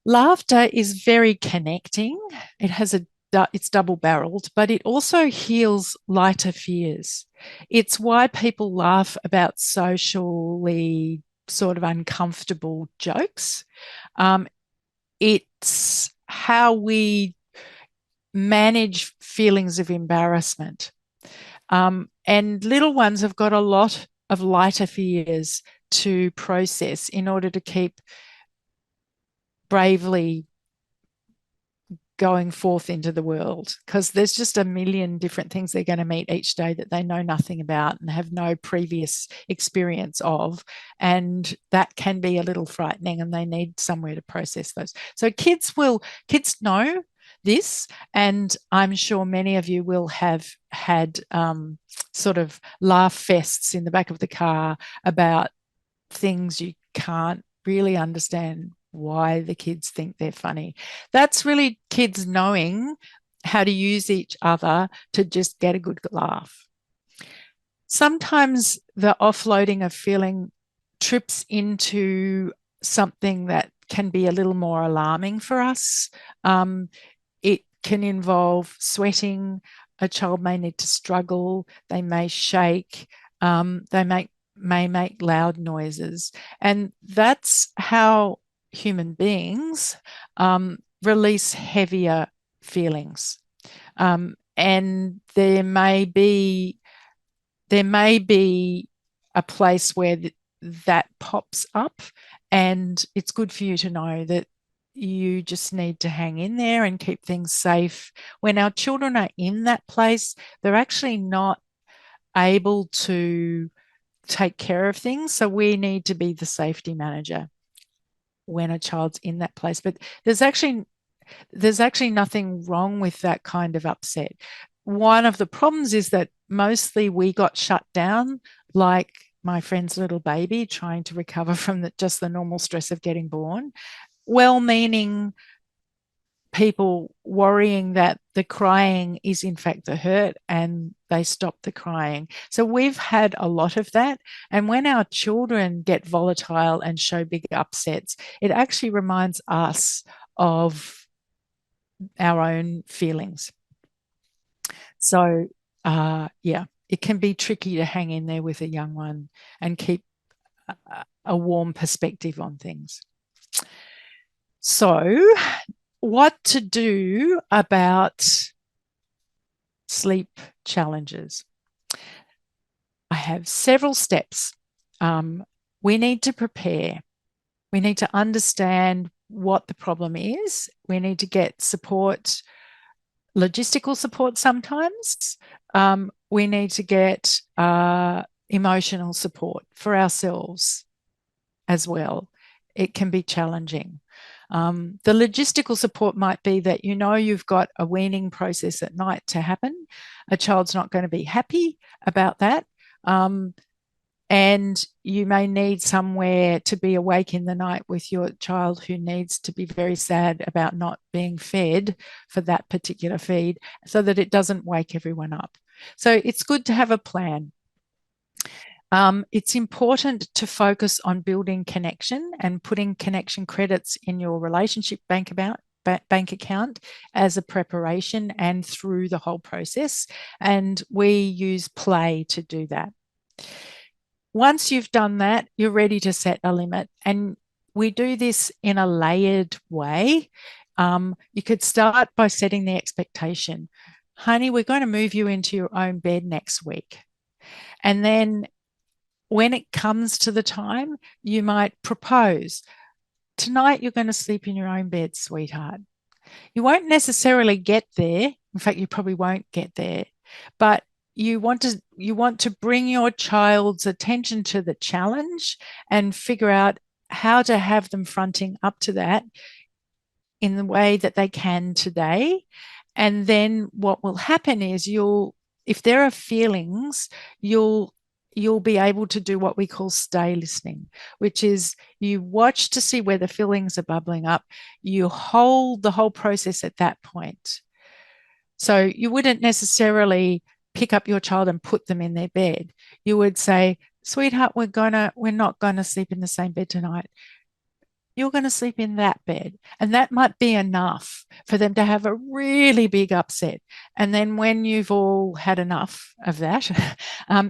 Laughter is very connecting. It's double-barreled, but it also heals lighter fears. It's why people laugh about socially sort of uncomfortable jokes. It's how we manage feelings of embarrassment. And little ones have got a lot of lighter fears to process in order to keep bravely going forth into the world, because there's just a million different things they're going to meet each day that they know nothing about and have no previous experience of. And that can be a little frightening, and they need somewhere to process those. So kids know this, and I'm sure many of you will have had sort of laugh fests in the back of the car about things you can't really understand why the kids think they're funny. That's really kids knowing how to use each other to just get a good laugh. sometimes the offloading of feeling trips into something that can be a little more alarming for us. It can involve sweating. A child may need to struggle. They may shake. They may make loud noises. And that's how human beings release heavier feelings. And there may be a place where that pops up, and it's good for you to know that you just need to hang in there and keep things safe. When our children are in that place, they're actually not able to take care of things. So we need to be the safety manager when a child's in that place. But there's actually nothing wrong with that kind of upset. One of the problems is that mostly we got shut down, like my friend's little baby trying to recover from just the normal stress of getting born. Well-meaning people worrying that the crying is in fact the hurt, and they stop the crying. So we've had a lot of that. And when our children get volatile and show big upsets, it actually reminds us of our own feelings. So, yeah, it can be tricky to hang in there with a young one and keep a warm perspective on things. So, what to do about sleep challenges? I have several steps. We need to prepare. We need to understand what the problem is. We need to get support, logistical support sometimes. We need to get emotional support for ourselves as well. It can be challenging. The logistical support might be that you've got a weaning process at night to happen. A child's not going to be happy about that. And you may need somewhere to be awake in the night with your child who needs to be very sad about not being fed for that particular feed, so that it doesn't wake everyone up. So it's good to have a plan. It's important to focus on building connection and putting connection credits in your relationship bank account as a preparation and through the whole process. And we use play to do that. Once you've done that, you're ready to set a limit. And we do this in a layered way. You could start by setting the expectation. Honey, we're going to move you into your own bed next week. And then when it comes to the time, you might propose, tonight you're going to sleep in your own bed, sweetheart. You won't necessarily get there. In fact, you probably won't get there. But you want to bring your child's attention to the challenge and figure out how to have them fronting up to that in the way that they can today. And then what will happen is if there are feelings, you'll be able to do what we call stay listening, which is you watch to see where the feelings are bubbling up. You hold the whole process at that point. So you wouldn't necessarily pick up your child and put them in their bed. You would say, sweetheart, we're not going to sleep in the same bed tonight. You're going to sleep in that bed. And that might be enough for them to have a really big upset. And then when you've all had enough of that,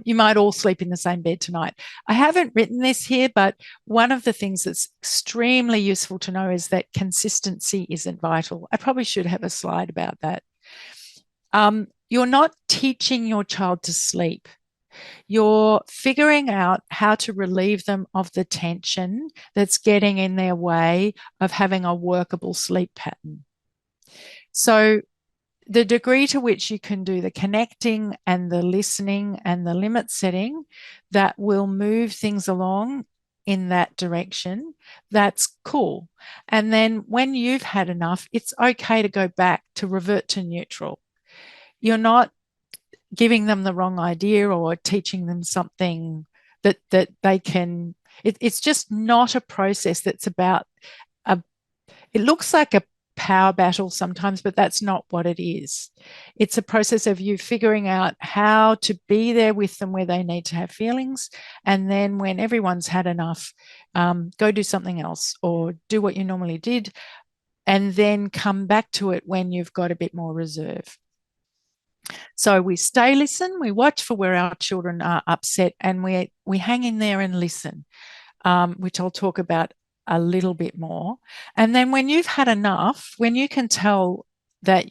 you might all sleep in the same bed tonight. I haven't written this here, but one of the things that's extremely useful to know is that consistency isn't vital. I probably should have a slide about that. You're not teaching your child to sleep. You're figuring out how to relieve them of the tension that's getting in their way of having a workable sleep pattern. So the degree to which you can do the connecting and the listening and the limit setting that will move things along in that direction, that's cool. And then when you've had enough, it's okay to go back to revert to neutral. You're not giving them the wrong idea or teaching them something that they can. It's just not a process that's about it looks like power battle sometimes, but that's not what it is. It's a process of you figuring out how to be there with them where they need to have feelings. And then when everyone's had enough, go do something else or do what you normally did, and then come back to it when you've got a bit more reserve. So we stay, listen, we watch for where our children are upset, and we hang in there and listen, which I'll talk about a little bit more. And then when you've had enough, when you can tell that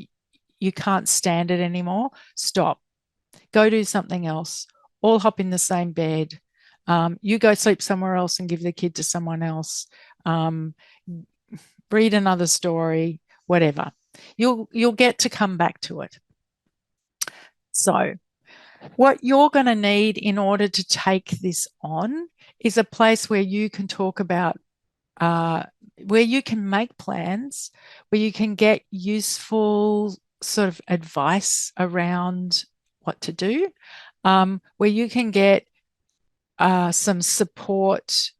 you can't stand it anymore, stop, go do something else, all hop in the same bed. You go sleep somewhere else and give the kid to someone else. Read another story, whatever. You'll get to come back to it. So what you're going to need in order to take this on is a place where you can talk about, where you can make plans, where you can get useful sort of advice around what to do, where you can get some support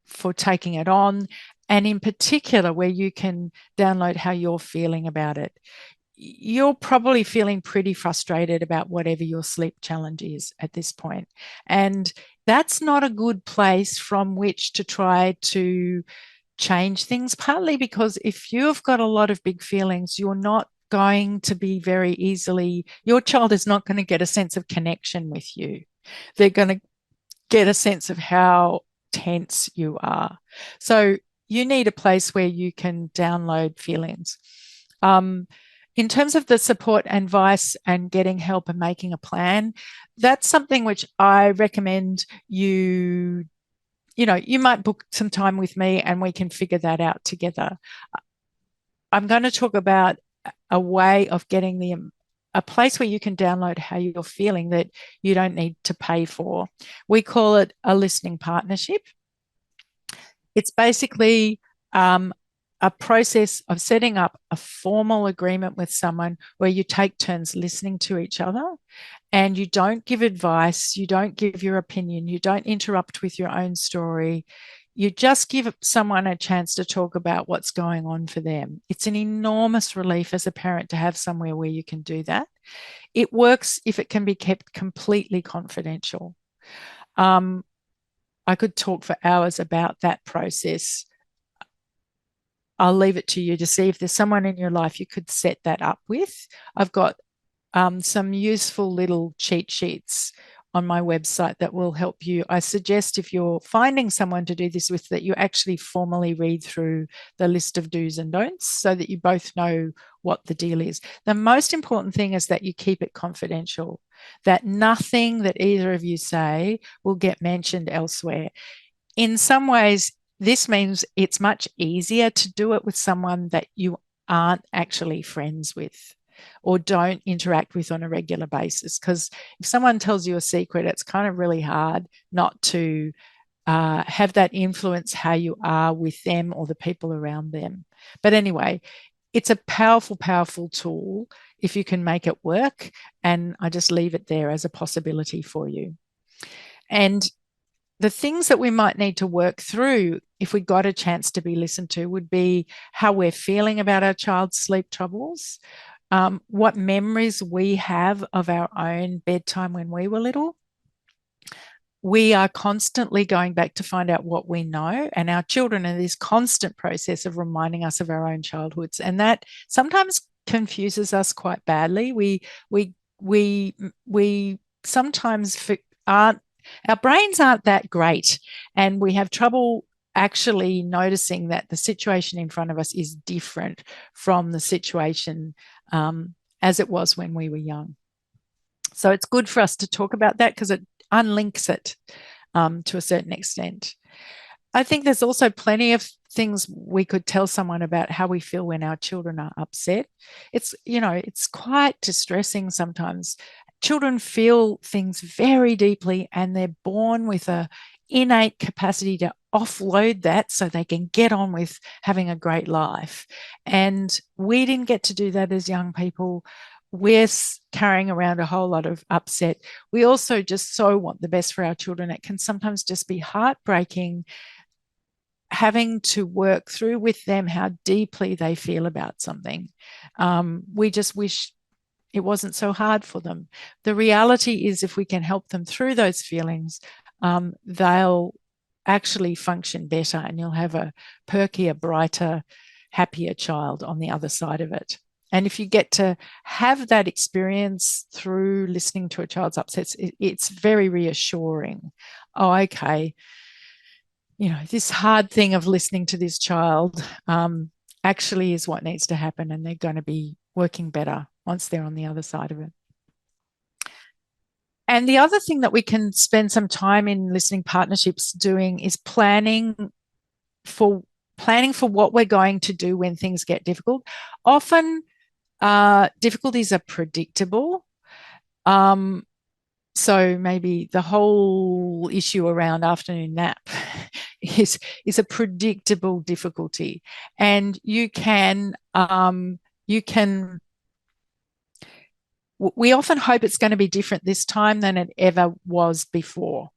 for taking it on, and in particular, where you can download how you're feeling about it. You're probably feeling pretty frustrated about whatever your sleep challenge is at this point. And that's not a good place from which to try to change things, partly because if you've got a lot of big feelings, you're not going to be very easily, your child is not going to get a sense of connection with you. They're going to get a sense of how tense you are. So you need a place where you can download feelings. In terms of the support and advice and getting help and making a plan, that's something which I recommend you might book some time with me and we can figure that out together. I'm going to talk about a way of getting a place where you can download how you're feeling that you don't need to pay for. We call it a listening partnership. It's basically a process of setting up a formal agreement with someone where you take turns listening to each other, and you don't give advice, you don't give your opinion, you don't interrupt with your own story. You just give someone a chance to talk about what's going on for them. It's an enormous relief as a parent to have somewhere where you can do that. It works if it can be kept completely confidential. I could talk for hours about that process. I'll leave it to you to see if there's someone in your life you could set that up with. I've got some useful little cheat sheets on my website that will help you. I suggest if you're finding someone to do this with, that you actually formally read through the list of do's and don'ts so that you both know what the deal is. The most important thing is that you keep it confidential, that nothing that either of you say will get mentioned elsewhere. In some ways, this means it's much easier to do it with someone that you aren't actually friends with or don't interact with on a regular basis. Because if someone tells you a secret, it's kind of really hard not to have that influence how you are with them or the people around them. But anyway, it's a powerful, powerful tool if you can make it work. And I just leave it there as a possibility for you. And the things that we might need to work through if we got a chance to be listened to would be how we're feeling about our child's sleep troubles, what memories we have of our own bedtime when we were little. We are constantly going back to find out what we know, and our children are this constant process of reminding us of our own childhoods, and that sometimes confuses us quite badly. We sometimes aren't, our brains aren't that great, and we have trouble actually noticing that the situation in front of us is different from the situation as it was when we were young. So it's good for us to talk about that because it unlinks it to a certain extent. I think there's also plenty of things we could tell someone about how we feel when our children are upset. It's quite distressing sometimes. Children feel things very deeply, and they're born with an innate capacity to offload that so they can get on with having a great life. And we didn't get to do that as young people. We're carrying around a whole lot of upset. We also just so want the best for our children. It can sometimes just be heartbreaking having to work through with them how deeply they feel about something. We just wish it wasn't so hard for them. The reality is, if we can help them through those feelings, they'll actually function better, and you'll have a perkier, brighter, happier child on the other side of it. And if you get to have that experience through listening to a child's upsets, it's very reassuring. Oh, okay, this hard thing of listening to this child actually is what needs to happen, and they're going to be working better once they're on the other side of it. And the other thing that we can spend some time in listening partnerships doing is planning for what we're going to do when things get difficult. Often difficulties are predictable. So maybe the whole issue around afternoon nap is a predictable difficulty, and we often hope it's going to be different this time than it ever was before.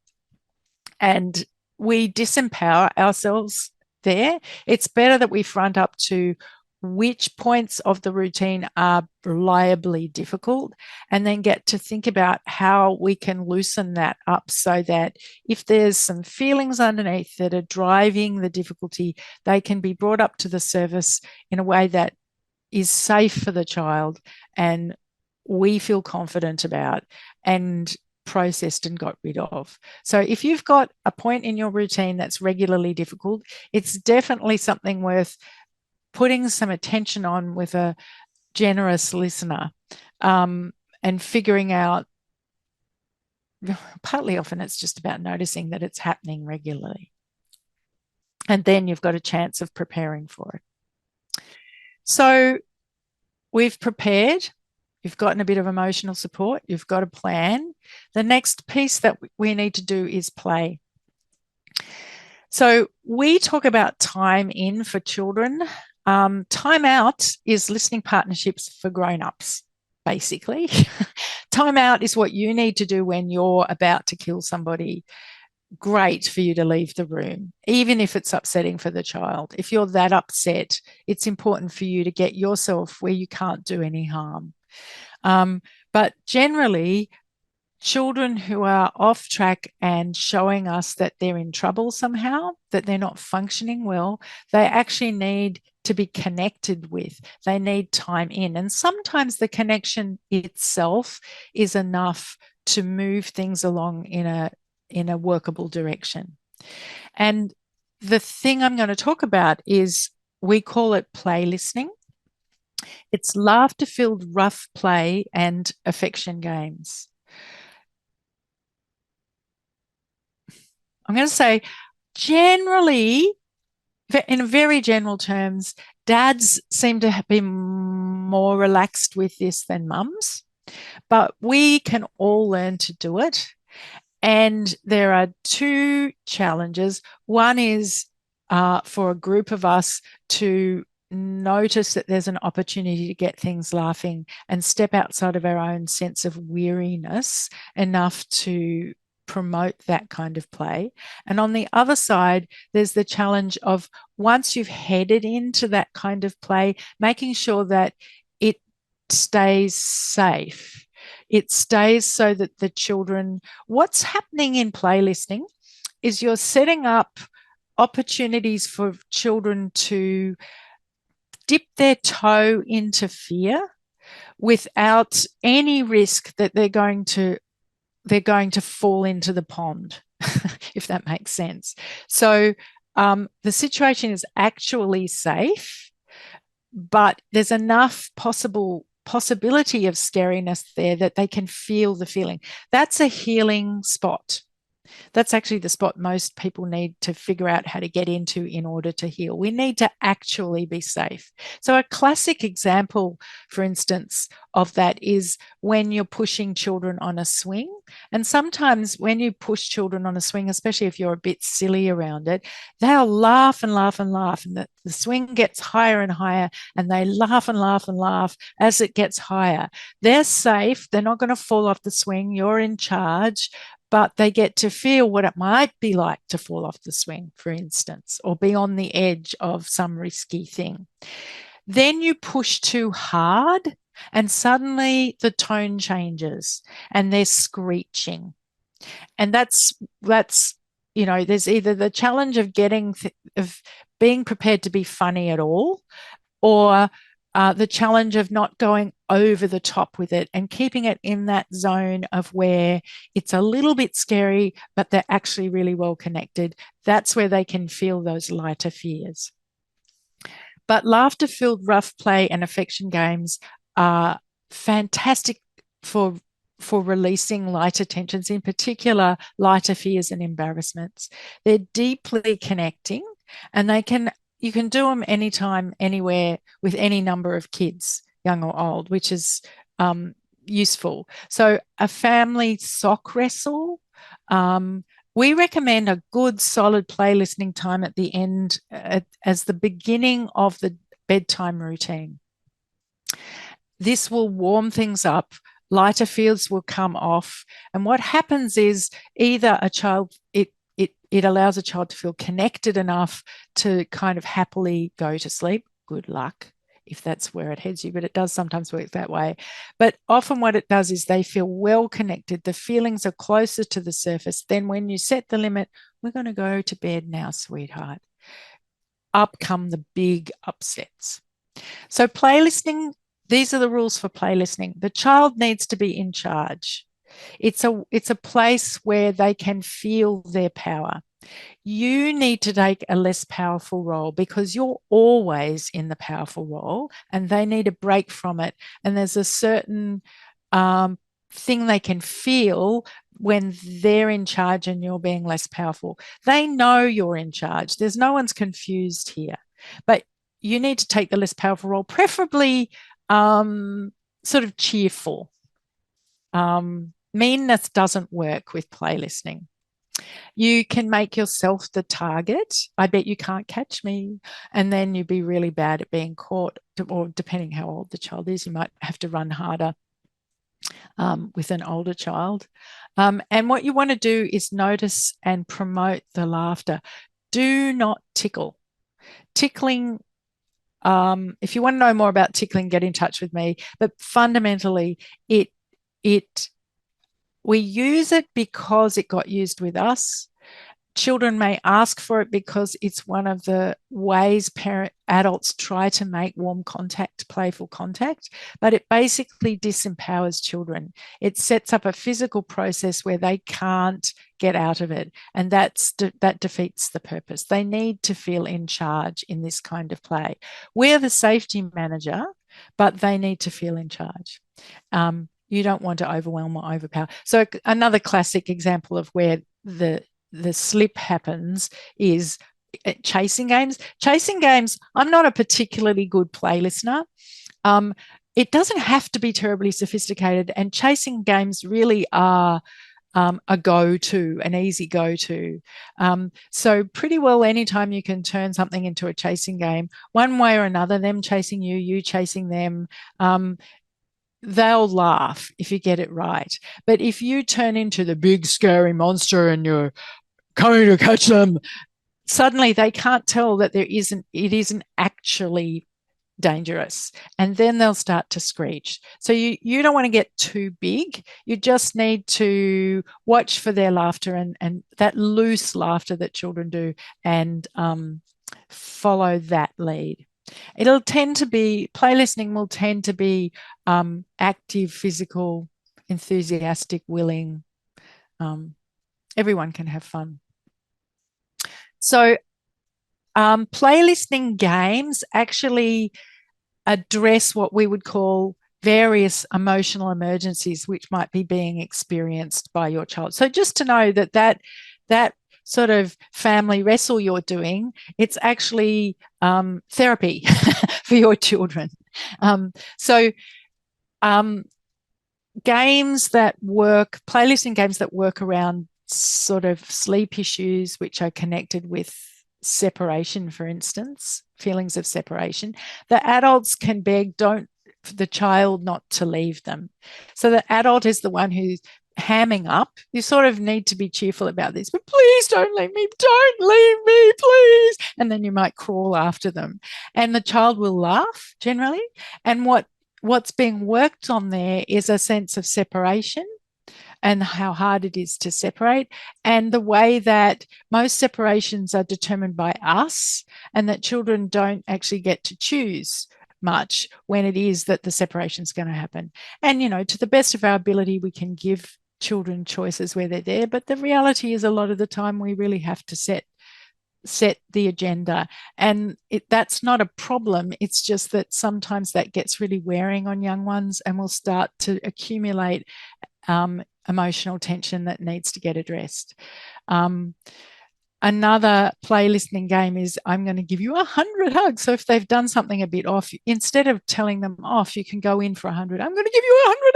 And we disempower ourselves there. It's better that we front up to which points of the routine are reliably difficult, and then get to think about how we can loosen that up so that if there's some feelings underneath that are driving the difficulty, they can be brought up to the surface in a way that is safe for the child and we feel confident about and processed and got rid of. So if you've got a point in your routine that's regularly difficult, it's definitely something worth putting some attention on with a generous listener, and figuring out, partly often it's just about noticing that it's happening regularly. And then you've got a chance of preparing for it. So we've prepared. You've gotten a bit of emotional support. You've got a plan. The next piece that we need to do is play. So we talk about time in for children. Time out is listening partnerships for grown-ups, basically. Time out is what you need to do when you're about to kill somebody. Great for you to leave the room, even if it's upsetting for the child. If you're that upset, it's important for you to get yourself where you can't do any harm. But generally, children who are off track and showing us that they're in trouble somehow, that they're not functioning well, they actually need to be connected with. They need time in. And sometimes the connection itself is enough to move things along in a workable direction. And the thing I'm going to talk about is, we call it play listening. It's laughter-filled rough play and affection games. I'm going to say, generally, in very general terms, dads seem to be more relaxed with this than mums, but we can all learn to do it. And there are two challenges. One is for a group of us to notice that there's an opportunity to get things laughing and step outside of our own sense of weariness enough to promote that kind of play. And on the other side, there's the challenge of, once you've headed into that kind of play, making sure that it stays safe. It stays so that the children, what's happening in play listening is you're setting up opportunities for children to dip their toe into fear without any risk that they're going to fall into the pond, if that makes sense. So the situation is actually safe, but there's enough possibility of scariness there that they can feel the feeling. That's a healing spot. That's actually the spot most people need to figure out how to get into in order to heal. We need to actually be safe. So a classic example, for instance, of that is when you're pushing children on a swing. And sometimes when you push children on a swing, especially if you're a bit silly around it, they'll laugh and laugh and laugh. And the swing gets higher and higher, and they laugh and laugh and laugh as it gets higher. They're safe. They're not going to fall off the swing. You're in charge. but they get to feel what it might be like to fall off the swing, for instance, or be on the edge of some risky thing. Then you push too hard and suddenly the tone changes and they're screeching. And that's there's either the challenge of of being prepared to be funny at all, or the challenge of not going over the top with it and keeping it in that zone of where it's a little bit scary, but they're actually really well connected. That's where they can feel those lighter fears. But laughter-filled rough play and affection games are fantastic for releasing lighter tensions, in particular lighter fears and embarrassments. They're deeply connecting, and you can do them anytime, anywhere, with any number of kids, young or old, which is useful. So a family sock wrestle. We recommend a good solid play listening time at the end as the beginning of the bedtime routine. This will warm things up. Lighter fears will come off. And what happens is either it allows a child to feel connected enough to kind of happily go to sleep. Good luck if that's where it heads you, but it does sometimes work that way. But often what it does is they feel well connected. The feelings are closer to the surface. Then when you set the limit, we're going to go to bed now, sweetheart, up come the big upsets. So play listening, these are the rules for play listening. The child needs to be in charge. It's a place where they can feel their power. You need to take a less powerful role because you're always in the powerful role, and they need a break from it. And there's a certain thing they can feel when they're in charge and you're being less powerful. They know you're in charge. There's no one's confused here, but you need to take the less powerful role, preferably sort of cheerful. Meanness doesn't work with play listening. You can make yourself the target. I bet you can't catch me. And then you'd be really bad at being caught, or depending how old the child is, you might have to run harder with an older child. And what you want to do is notice and promote the laughter. Do not tickle. Tickling, if you want to know more about tickling, get in touch with me. But fundamentally, we use it because it got used with us. Children may ask for it because it's one of the ways adults try to make warm contact, playful contact, but it basically disempowers children. It sets up a physical process where they can't get out of it, and that defeats the purpose. They need to feel in charge in this kind of play. We're the safety manager, but they need to feel in charge. You don't want to overwhelm or overpower. So another classic example of where the slip happens is chasing games. Chasing games, I'm not a particularly good play listener. It doesn't have to be terribly sophisticated, and chasing games really are a go-to, an easy go-to. So pretty well anytime you can turn something into a chasing game, one way or another, them chasing you, you chasing them, they'll laugh if you get it right. But if you turn into the big scary monster and you're coming to catch them, suddenly they can't tell that it isn't actually dangerous, and then they'll start to screech. So you don't want to get too big. You just need to watch for their laughter and that loose laughter that children do, and follow that lead. It'll tend to be, play listening will tend to be active, physical, enthusiastic, willing. Everyone can have fun. So play listening games actually address what we would call various emotional emergencies which might be being experienced by your child. So just to know that sort of family wrestle you're doing, it's actually therapy for your children. Games that work, play listening games that work around sort of sleep issues which are connected with separation, for instance, feelings of separation. The adults can beg the child not to leave them. So the adult is the one who hamming up, you sort of need to be cheerful about this, but please don't leave me, please. And then you might crawl after them. And the child will laugh generally. And what's being worked on there is a sense of separation and how hard it is to separate, and the way that most separations are determined by us, and that children don't actually get to choose much when it is that the separation is going to happen. And, to the best of our ability, we can give children choices where they're there, but the reality is a lot of the time we really have to set the agenda, and that's not a problem. It's just that sometimes that gets really wearing on young ones and will start to accumulate emotional tension that needs to get addressed. Another play listening game is, I'm going to give you 100 hugs. So if they've done something a bit off, instead of telling them off, you can go in for 100. I'm going to give you 100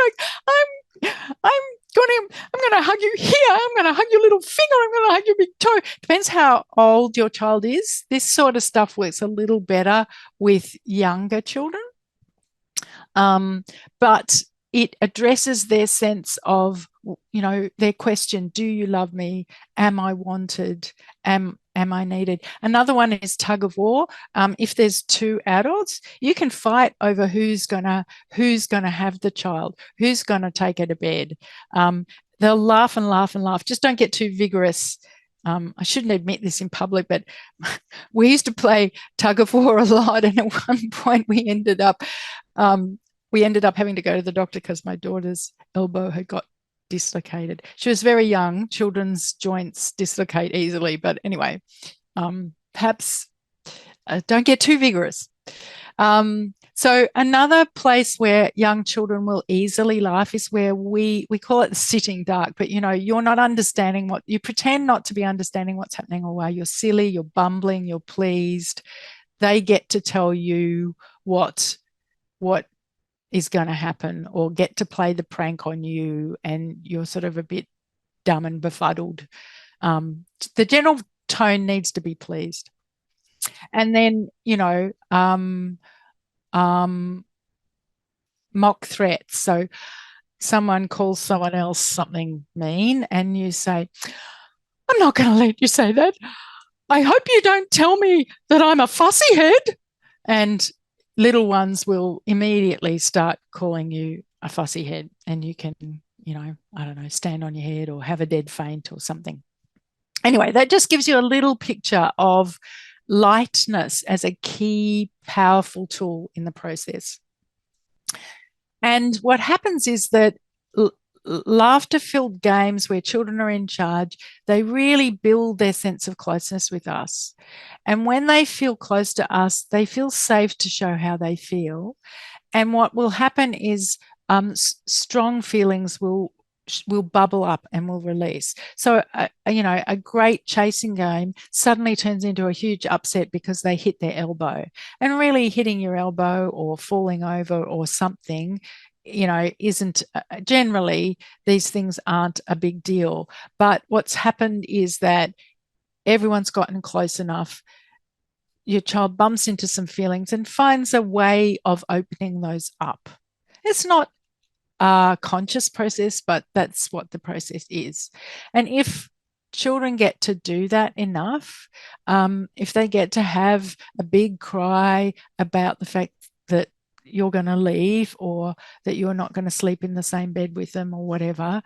hugs. I'm going to hug you here. I'm going to hug your little finger. I'm going to hug your big toe. Depends how old your child is. This sort of stuff works a little better with younger children. But it addresses their sense of, their question, do you love me? Am I wanted? Am I needed? Another one is tug of war. If there's two adults, you can fight over who's gonna have the child, who's gonna take her to bed. They'll laugh and laugh and laugh. Just don't get too vigorous. I shouldn't admit this in public, but we used to play tug of war a lot, and at one point we ended up having to go to the doctor because my daughter's elbow had got dislocated. She was very young. Children's joints dislocate easily, but anyway, perhaps don't get too vigorous. So another place where young children will easily laugh is where we call it the sitting duck, but you're not understanding you pretend not to be understanding what's happening, or why you're silly, you're bumbling, you're pleased. They get to tell you what is going to happen, or get to play the prank on you, and you're sort of a bit dumb and befuddled. The general tone needs to be pleased. And then, mock threats. So someone calls someone else something mean, and you say, I'm not going to let you say that. I hope you don't tell me that I'm a fussy head. And little ones will immediately start calling you a fussy head, and you can, I don't know, stand on your head or have a dead faint or something. Anyway, that just gives you a little picture of lightness as a key, powerful tool in the process. And what happens is that laughter-filled games where children are in charge, they really build their sense of closeness with us. And when they feel close to us, they feel safe to show how they feel. And what will happen is strong feelings will bubble up and will release. So, a great chasing game suddenly turns into a huge upset because they hit their elbow. And really, hitting your elbow or falling over or something, isn't generally, these things aren't a big deal. But what's happened is that everyone's gotten close enough. Your child bumps into some feelings and finds a way of opening those up. It's not a conscious process, but that's what the process is. And if children get to do that enough, if they get to have a big cry about the fact that you're going to leave, or that you're not going to sleep in the same bed with them, or whatever,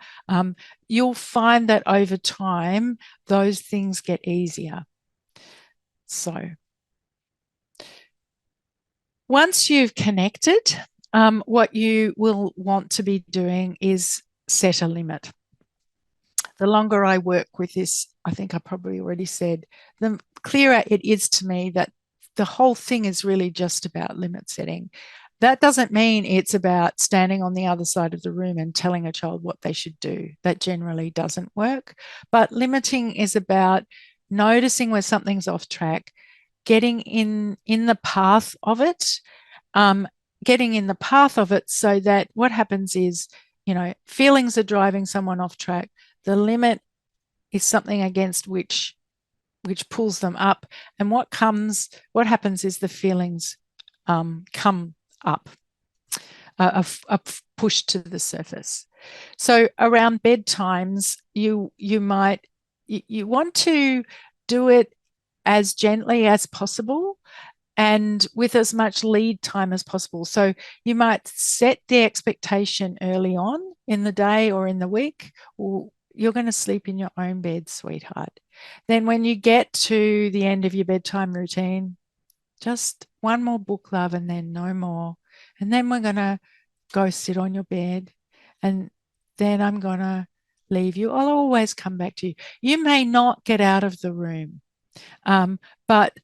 you'll find that over time, those things get easier. So once you've connected, what you will want to be doing is set a limit. The longer I work with this, I think I probably already said, the clearer it is to me that the whole thing is really just about limit setting. That doesn't mean it's about standing on the other side of the room and telling a child what they should do. That generally doesn't work. But limiting is about noticing where something's off track, getting in the path of it, so that what happens is, feelings are driving someone off track. The limit is something against which pulls them up. And what happens is the feelings come up. pushed to the surface. So around bedtimes, you want to do it as gently as possible and with as much lead time as possible. So you might set the expectation early on in the day or in the week, or you're going to sleep in your own bed, sweetheart. Then when you get to the end of your bedtime routine, just one more book, love, and then no more. And then we're going to go sit on your bed, and then I'm going to leave you. I'll always come back to you. You may not get out of the room, but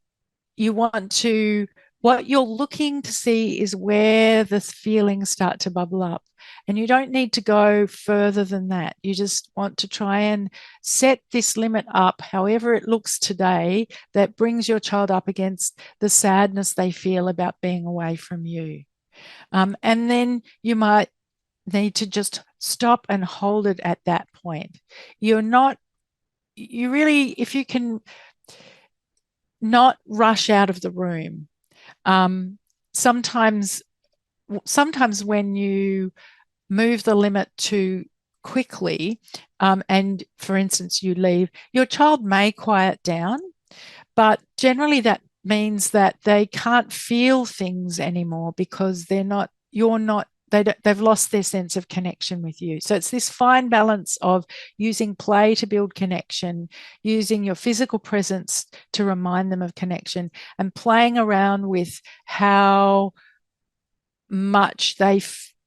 you want to, what you're looking to see is where the feelings start to bubble up. And you don't need to go further than that. You just want to try and set this limit up, however it looks today, that brings your child up against the sadness they feel about being away from you. And then you might need to just stop and hold it at that point. You really, if you can not rush out of the room. Sometimes when you move the limit too quickly, and for instance, you leave, your child may quiet down, but generally that means that they can't feel things anymore because they've lost their sense of connection with you. So it's this fine balance of using play to build connection, using your physical presence to remind them of connection, and playing around with how much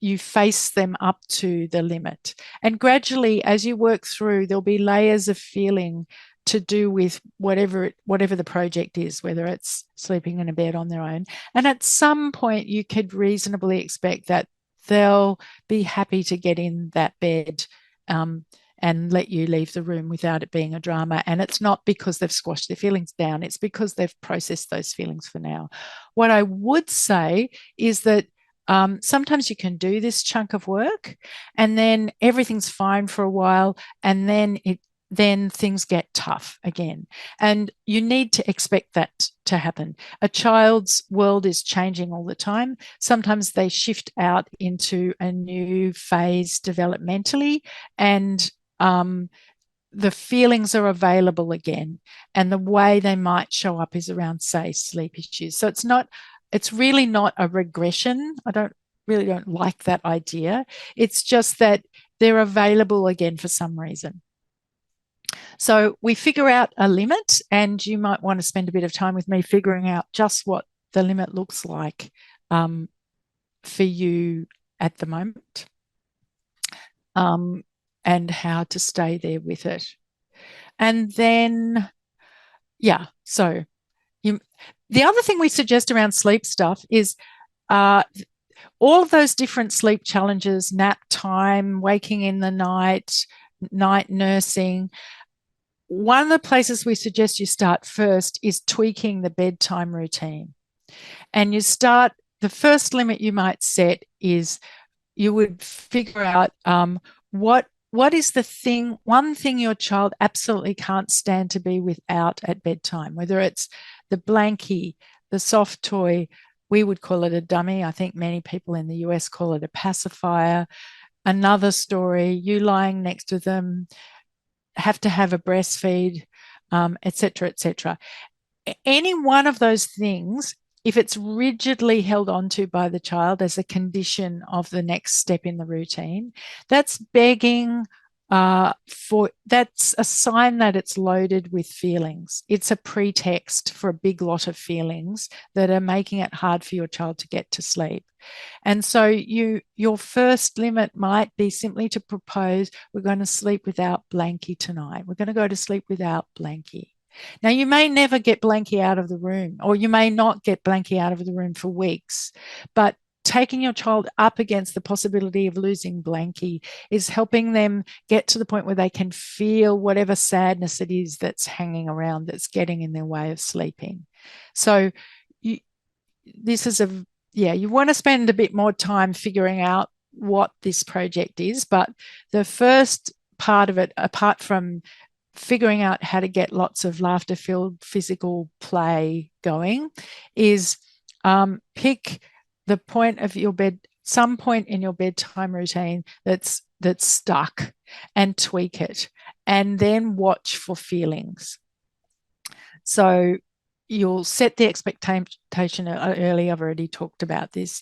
you face them up to the limit. And gradually, as you work through, there'll be layers of feeling to do with whatever the project is, whether it's sleeping in a bed on their own. And at some point, you could reasonably expect that they'll be happy to get in that bed and let you leave the room without it being a drama. And it's not because they've squashed their feelings down. It's because they've processed those feelings for now. What I would say is that sometimes you can do this chunk of work and then everything's fine for a while, and then things get tough again. And you need to expect that to happen. A child's world is changing all the time. Sometimes they shift out into a new phase developmentally, and the feelings are available again. And the way they might show up is around, say, sleep issues. So it's really not a regression. I really don't like that idea. It's just that they're available again for some reason. So we figure out a limit, and you might want to spend a bit of time with me figuring out just what the limit looks like for you at the moment, and how to stay there with it. And then, so the other thing we suggest around sleep stuff is all of those different sleep challenges, nap time, waking in the night nursing. One of the places we suggest you start first is tweaking the bedtime routine. And the first limit you might set is you would figure out what is one thing your child absolutely can't stand to be without at bedtime, whether it's the blankie, the soft toy. We would call it a dummy. I think many people in the US call it a pacifier. Another story, you lying next to them, have to have a breastfeed, et cetera, et cetera. Any one of those things, if it's rigidly held onto by the child as a condition of the next step in the routine, that's begging that's a sign that it's loaded with feelings. It's a pretext for a big lot of feelings that are making it hard for your child to get to sleep. And so your first limit might be simply to propose, we're going to sleep without blankie tonight. We're going to go to sleep without blankie. Now, you may never get blankie out of the room, or you may not get blankie out of the room for weeks, but taking your child up against the possibility of losing blankie is helping them get to the point where they can feel whatever sadness it is that's hanging around, that's getting in their way of sleeping. So you want to spend a bit more time figuring out what this project is, but the first part of it, apart from figuring out how to get lots of laughter-filled physical play going, is pick the point of your bed some point in your bedtime routine that's stuck, and tweak it, and then watch for feelings. So you'll set the expectation early. I've already talked about this.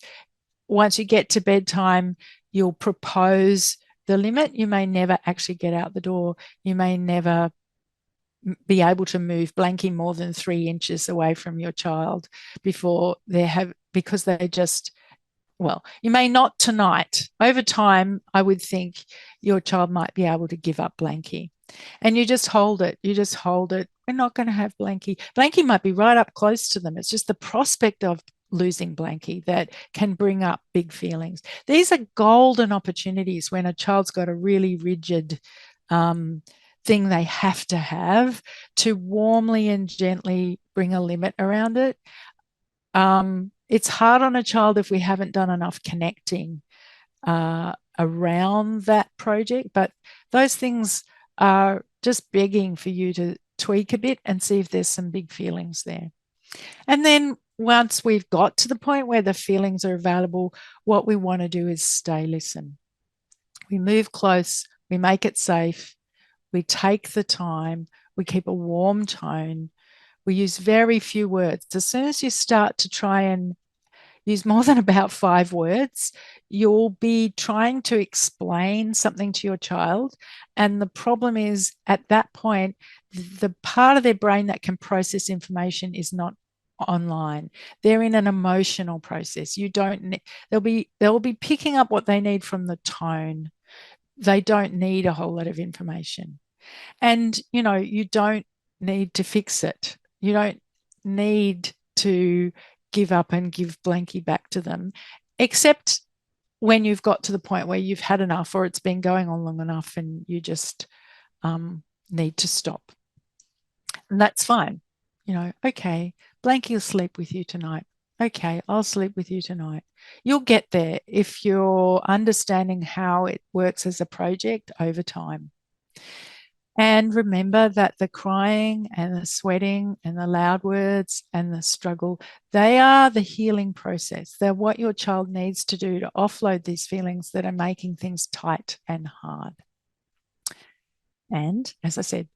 Once you get to bedtime, you'll propose the limit. You may never actually get out the door. You may never be able to move Blanky more than 3 inches away from your child before because they just, well, you may not tonight. Over time, I would think your child might be able to give up Blanky. And you just hold it. You just hold it. We're not going to have Blanky. Blanky might be right up close to them. It's just the prospect of losing Blanky that can bring up big feelings. These are golden opportunities when a child's got a really rigid thing they have to warmly and gently bring a limit around it. It's hard on a child if we haven't done enough connecting around that project, but those things are just begging for you to tweak a bit and see if there's some big feelings there. And then once we've got to the point where the feelings are available, what we want to do is listen. We move close, we make it safe, we take the time, we keep a warm tone, we use very few words. As soon as you start to try and use more than about 5 words, you'll be trying to explain something to your child. And the problem is, at that point, the part of their brain that can process information is not online. They're in an emotional process. They'll be picking up what they need from the tone. They don't need a whole lot of information. And, you don't need to fix it. You don't need to give up and give Blanky back to them, except when you've got to the point where you've had enough or it's been going on long enough and you just need to stop. And that's fine. Okay, Blanky will sleep with you tonight. Okay, I'll sleep with you tonight. You'll get there if you're understanding how it works as a project over time. And remember that the crying and the sweating and the loud words and the struggle, they are the healing process. They're what your child needs to do to offload these feelings that are making things tight and hard. And as I said,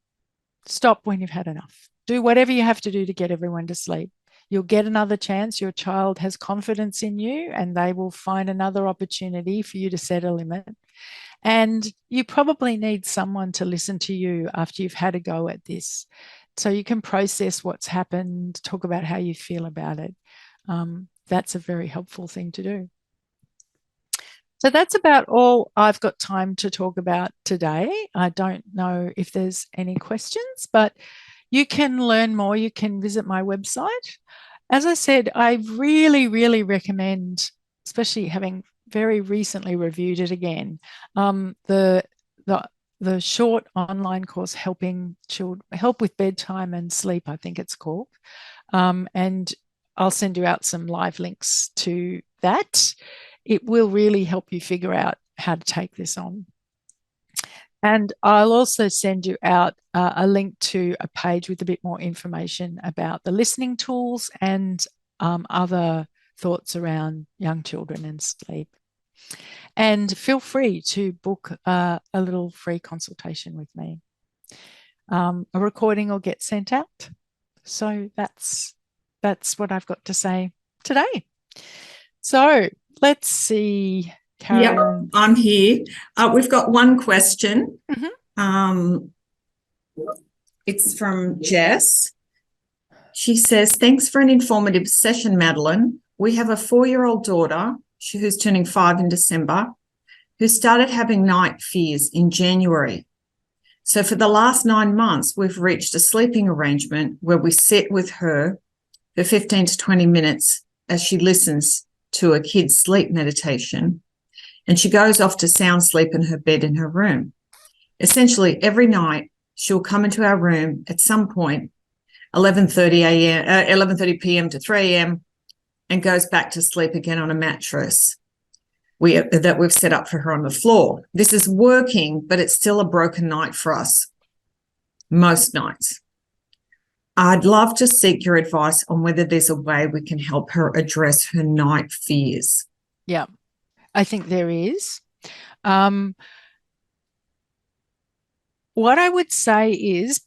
stop when you've had enough. Do whatever you have to do to get everyone to sleep. You'll get another chance. Your child has confidence in you and they will find another opportunity for you to set a limit. And you probably need someone to listen to you after you've had a go at this, so you can process what's happened, talk about how you feel about it. That's a very helpful thing to do. So that's about all I've got time to talk about today. I don't know if there's any questions, but you can learn more. You can visit my website. As I said, I really, really recommend, especially having very recently reviewed it again, the short online course Help with Bedtime and Sleep, I think it's called. And I'll send you out some live links to that. It will really help you figure out how to take this on. And I'll also send you out a link to a page with a bit more information about the listening tools and other thoughts around young children and sleep. And feel free to book a little free consultation with me. A recording will get sent out. So that's what I've got to say today. So let's see, Karen. Yep, I'm here. We've got one question. It's from Jess. She says, thanks for an informative session, Madeleine. We have a 4-year-old daughter, who's turning 5 in December, who started having night fears in January. So for the last 9 months, we've reached a sleeping arrangement where we sit with her for 15 to 20 minutes as she listens to a kid's sleep meditation, and she goes off to sound sleep in her bed in her room. Essentially, every night she'll come into our room at some point, 11:30 p.m. to 3 a.m., and goes back to sleep again on a mattress that we've set up for her on the floor. This is working, but it's still a broken night for us most nights. I'd love to seek your advice on whether there's a way we can help her address her night fears. Yeah. I think there is. What I would say is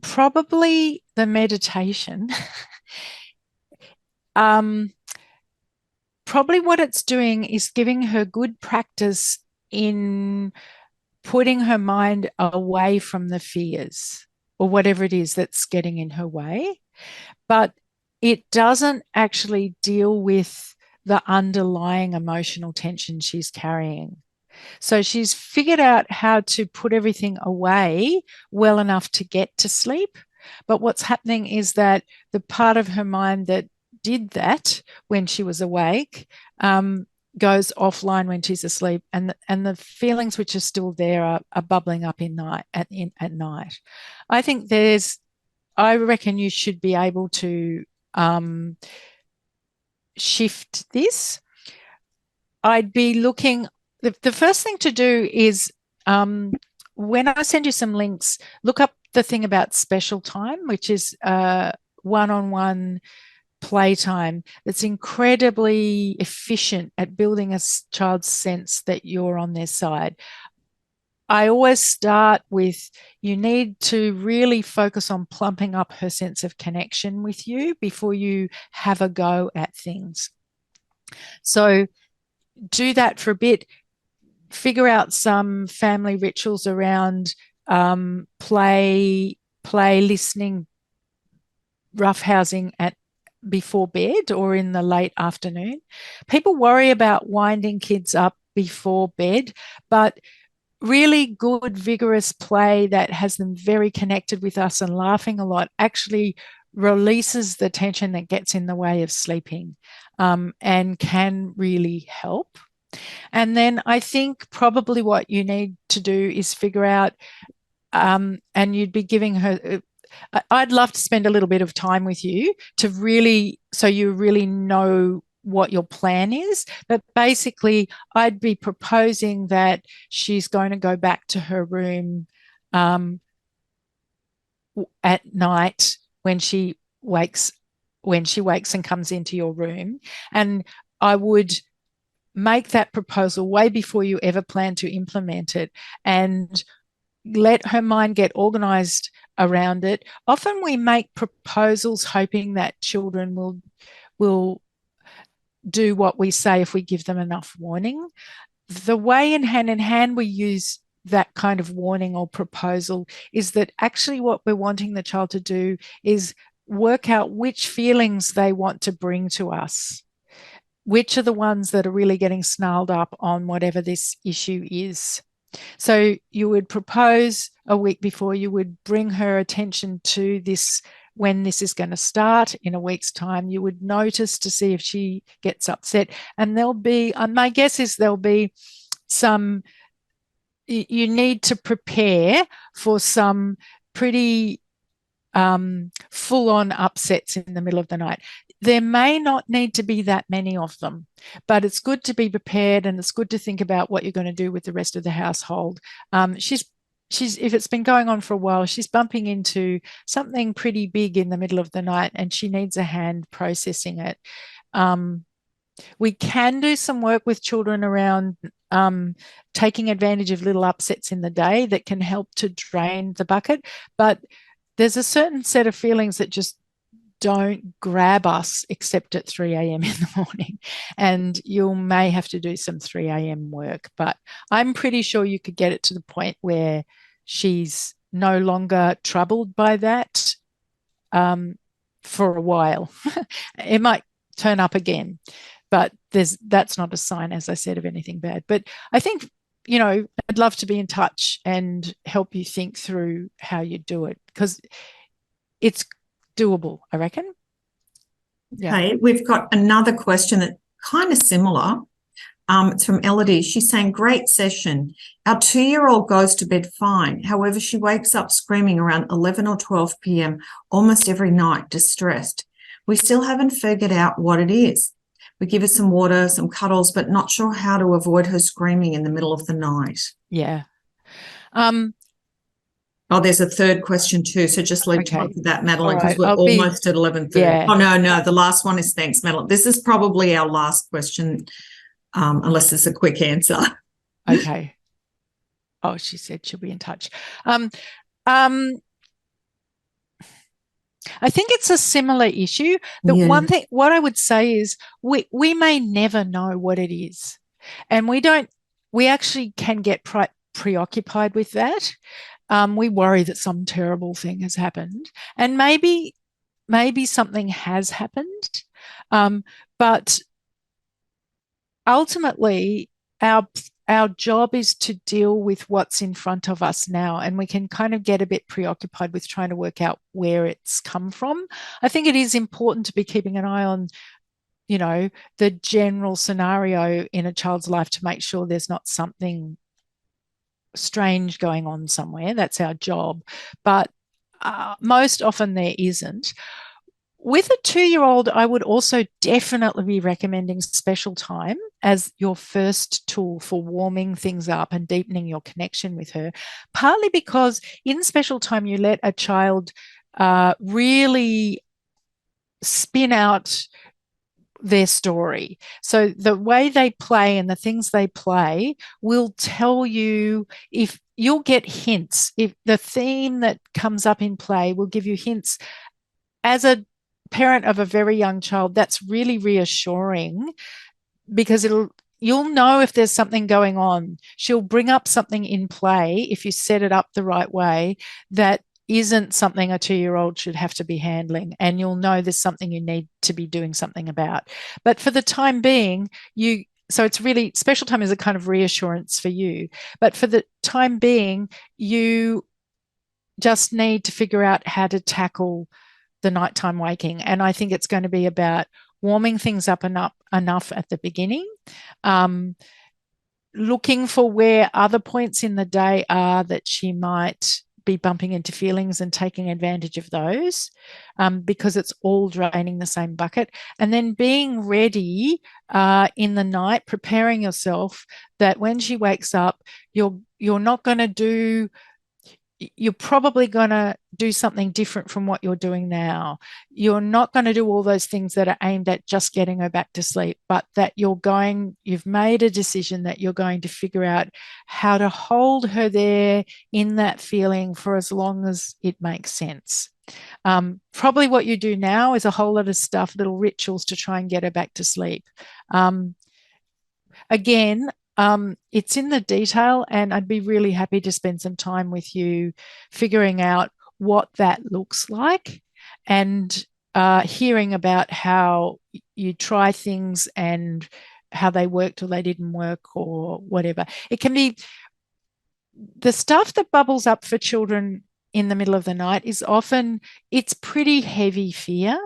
probably the meditation. Probably what it's doing is giving her good practice in putting her mind away from the fears or whatever it is that's getting in her way. But it doesn't actually deal with the underlying emotional tension she's carrying. So she's figured out how to put everything away well enough to get to sleep. But what's happening is that the part of her mind that did that when she was awake goes offline when she's asleep, and the feelings which are still there are bubbling up at night. I reckon you should be able to shift this. I'd be looking. The first thing to do is when I send you some links, look up the thing about special time, which is one-on-one playtime that's incredibly efficient at building a child's sense that you're on their side. I always start with, you need to really focus on plumping up her sense of connection with you before you have a go at things. So do that for a bit. Figure out some family rituals around play, listening, roughhousing before bed or in the late afternoon. People worry about winding kids up before bed, but really good, vigorous play that has them very connected with us and laughing a lot actually releases the tension that gets in the way of sleeping and can really help. And then I think probably what you need to do is figure out, and you'd be giving her, I'd love to spend a little bit of time with you so you really know what your plan is. But basically, I'd be proposing that she's going to go back to her room at night when she wakes and comes into your room. And I would make that proposal way before you ever plan to implement it and let her mind get organized around it. Often we make proposals hoping that children will do what we say if we give them enough warning. The way in hand we use that kind of warning or proposal is that actually what we're wanting the child to do is work out which feelings they want to bring to us, which are the ones that are really getting snarled up on whatever this issue is. So you would propose a week before, you would bring her attention to this, when this is going to start in a week's time. You would notice to see if she gets upset. And there'll be, my guess is there'll be some, you need to prepare for some pretty full-on upsets in the middle of the night. There may not need to be that many of them, but it's good to be prepared, and it's good to think about what you're going to do with the rest of the household. She's if it's been going on for a while, she's bumping into something pretty big in the middle of the night, and she needs a hand processing it. We can do some work with children around taking advantage of little upsets in the day that can help to drain the bucket, but there's a certain set of feelings that just don't grab us except at 3 a.m. in the morning, and you may have to do some 3 a.m. work, but I'm pretty sure you could get it to the point where she's no longer troubled by that for a while. It might turn up again, but that's not a sign, as I said, of anything bad. But I think, I'd love to be in touch and help you think through how you do it, because it's doable, I reckon. Yeah. Okay, we've got another question that kind of similar. It's from Elodie. She's saying, great session. Our 2-year-old goes to bed fine. However, she wakes up screaming around 11 or 12 p.m. almost every night, distressed. We still haven't figured out what it is. We give her some water, some cuddles, but not sure how to avoid her screaming in the middle of the night. Yeah. There's a third question too, so just leave time for that, Madeleine, because we're almost at 11:30. Yeah. Oh, no, the last one is, thanks, Madeleine. This is probably our last question unless it's a quick answer. Okay. Oh, she said she'll be in touch. I think it's a similar issue. The one thing, what I would say is we may never know what it is. And we actually can get preoccupied with that. We worry that some terrible thing has happened. And maybe something has happened. But ultimately, our job is to deal with what's in front of us now, and we can kind of get a bit preoccupied with trying to work out where it's come from. I think it is important to be keeping an eye on, the general scenario in a child's life to make sure there's not something strange going on somewhere. That's our job. But most often there isn't. With a 2-year-old, I would also definitely be recommending special time as your first tool for warming things up and deepening your connection with her, partly because in special time, you let a child really spin out their story. So the way they play and the things they play will tell you, if you'll get hints, if the theme that comes up in play will give you hints. As a parent of a very young child, that's really reassuring, because you'll know if there's something going on. She'll bring up something in play if you set it up the right way that isn't something a 2-year-old should have to be handling, and you'll know there's something you need to be doing something about. But for the time being, so it's really, special time is a kind of reassurance for you, but for the time being, you just need to figure out how to tackle the nighttime waking. And I think it's going to be about warming things up enough at the beginning, looking for where other points in the day are that she might be bumping into feelings and taking advantage of those, because it's all draining the same bucket. And then being ready in the night, preparing yourself that when she wakes up, you're not going to do you're probably going to do something different from what you're doing now. You're not going to do all those things that are aimed at just getting her back to sleep, but that you've made a decision that you're going to figure out how to hold her there in that feeling for as long as it makes sense. Probably what you do now is a whole lot of stuff, little rituals to try and get her back to sleep. Again, it's in the detail, and I'd be really happy to spend some time with you figuring out what that looks like, and hearing about how you try things and how they worked or they didn't work or whatever. It can be the stuff that bubbles up for children in the middle of the night is often, it's pretty heavy fear,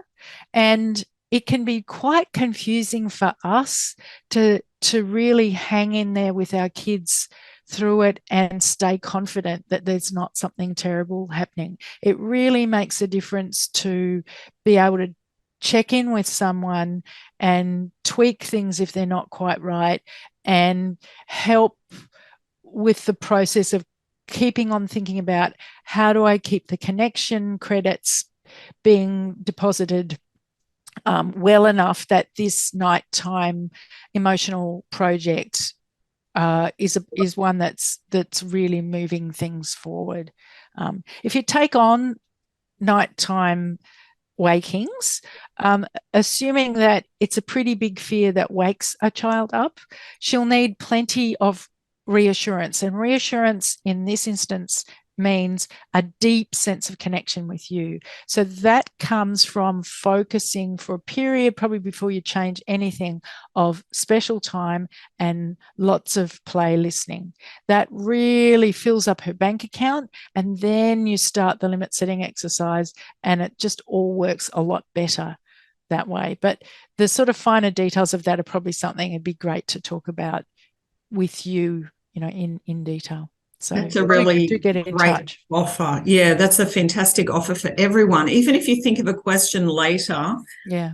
and it can be quite confusing for us to really hang in there with our kids through it and stay confident that there's not something terrible happening. It really makes a difference to be able to check in with someone and tweak things if they're not quite right, and help with the process of keeping on thinking about, how do I keep the connection credits being deposited well enough that this nighttime emotional project is one that's really moving things forward. If you take on nighttime wakings, assuming that it's a pretty big fear that wakes a child up, she'll need plenty of reassurance. And reassurance in this instance means a deep sense of connection with you. So that comes from focusing for a period, probably before you change anything, of special time and lots of play listening. That really fills up her bank account, and then you start the limit setting exercise, and it just all works a lot better that way. But the sort of finer details of that are probably something it'd be great to talk about with you, in detail. So that's a really do get in great touch. offer. Yeah, that's a fantastic offer for everyone. Even if you think of a question later, Yeah.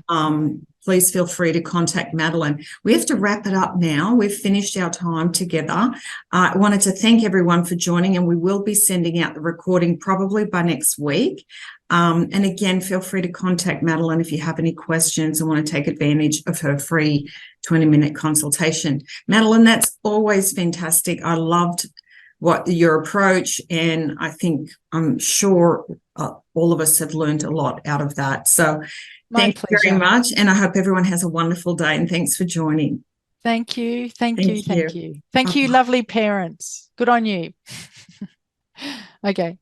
please feel free to contact Madeleine. We have to wrap it up now. We've finished our time together. I wanted to thank everyone for joining, and we will be sending out the recording probably by next week. And again, feel free to contact Madeleine if you have any questions and want to take advantage of her free 20-minute consultation. Madeleine, that's always fantastic. I loved your approach, and I'm sure all of us have learned a lot out of that. So thank you very much, and I hope everyone has a wonderful day, and thanks for joining. Thank you. Thank you, lovely parents. Good on you. Okay.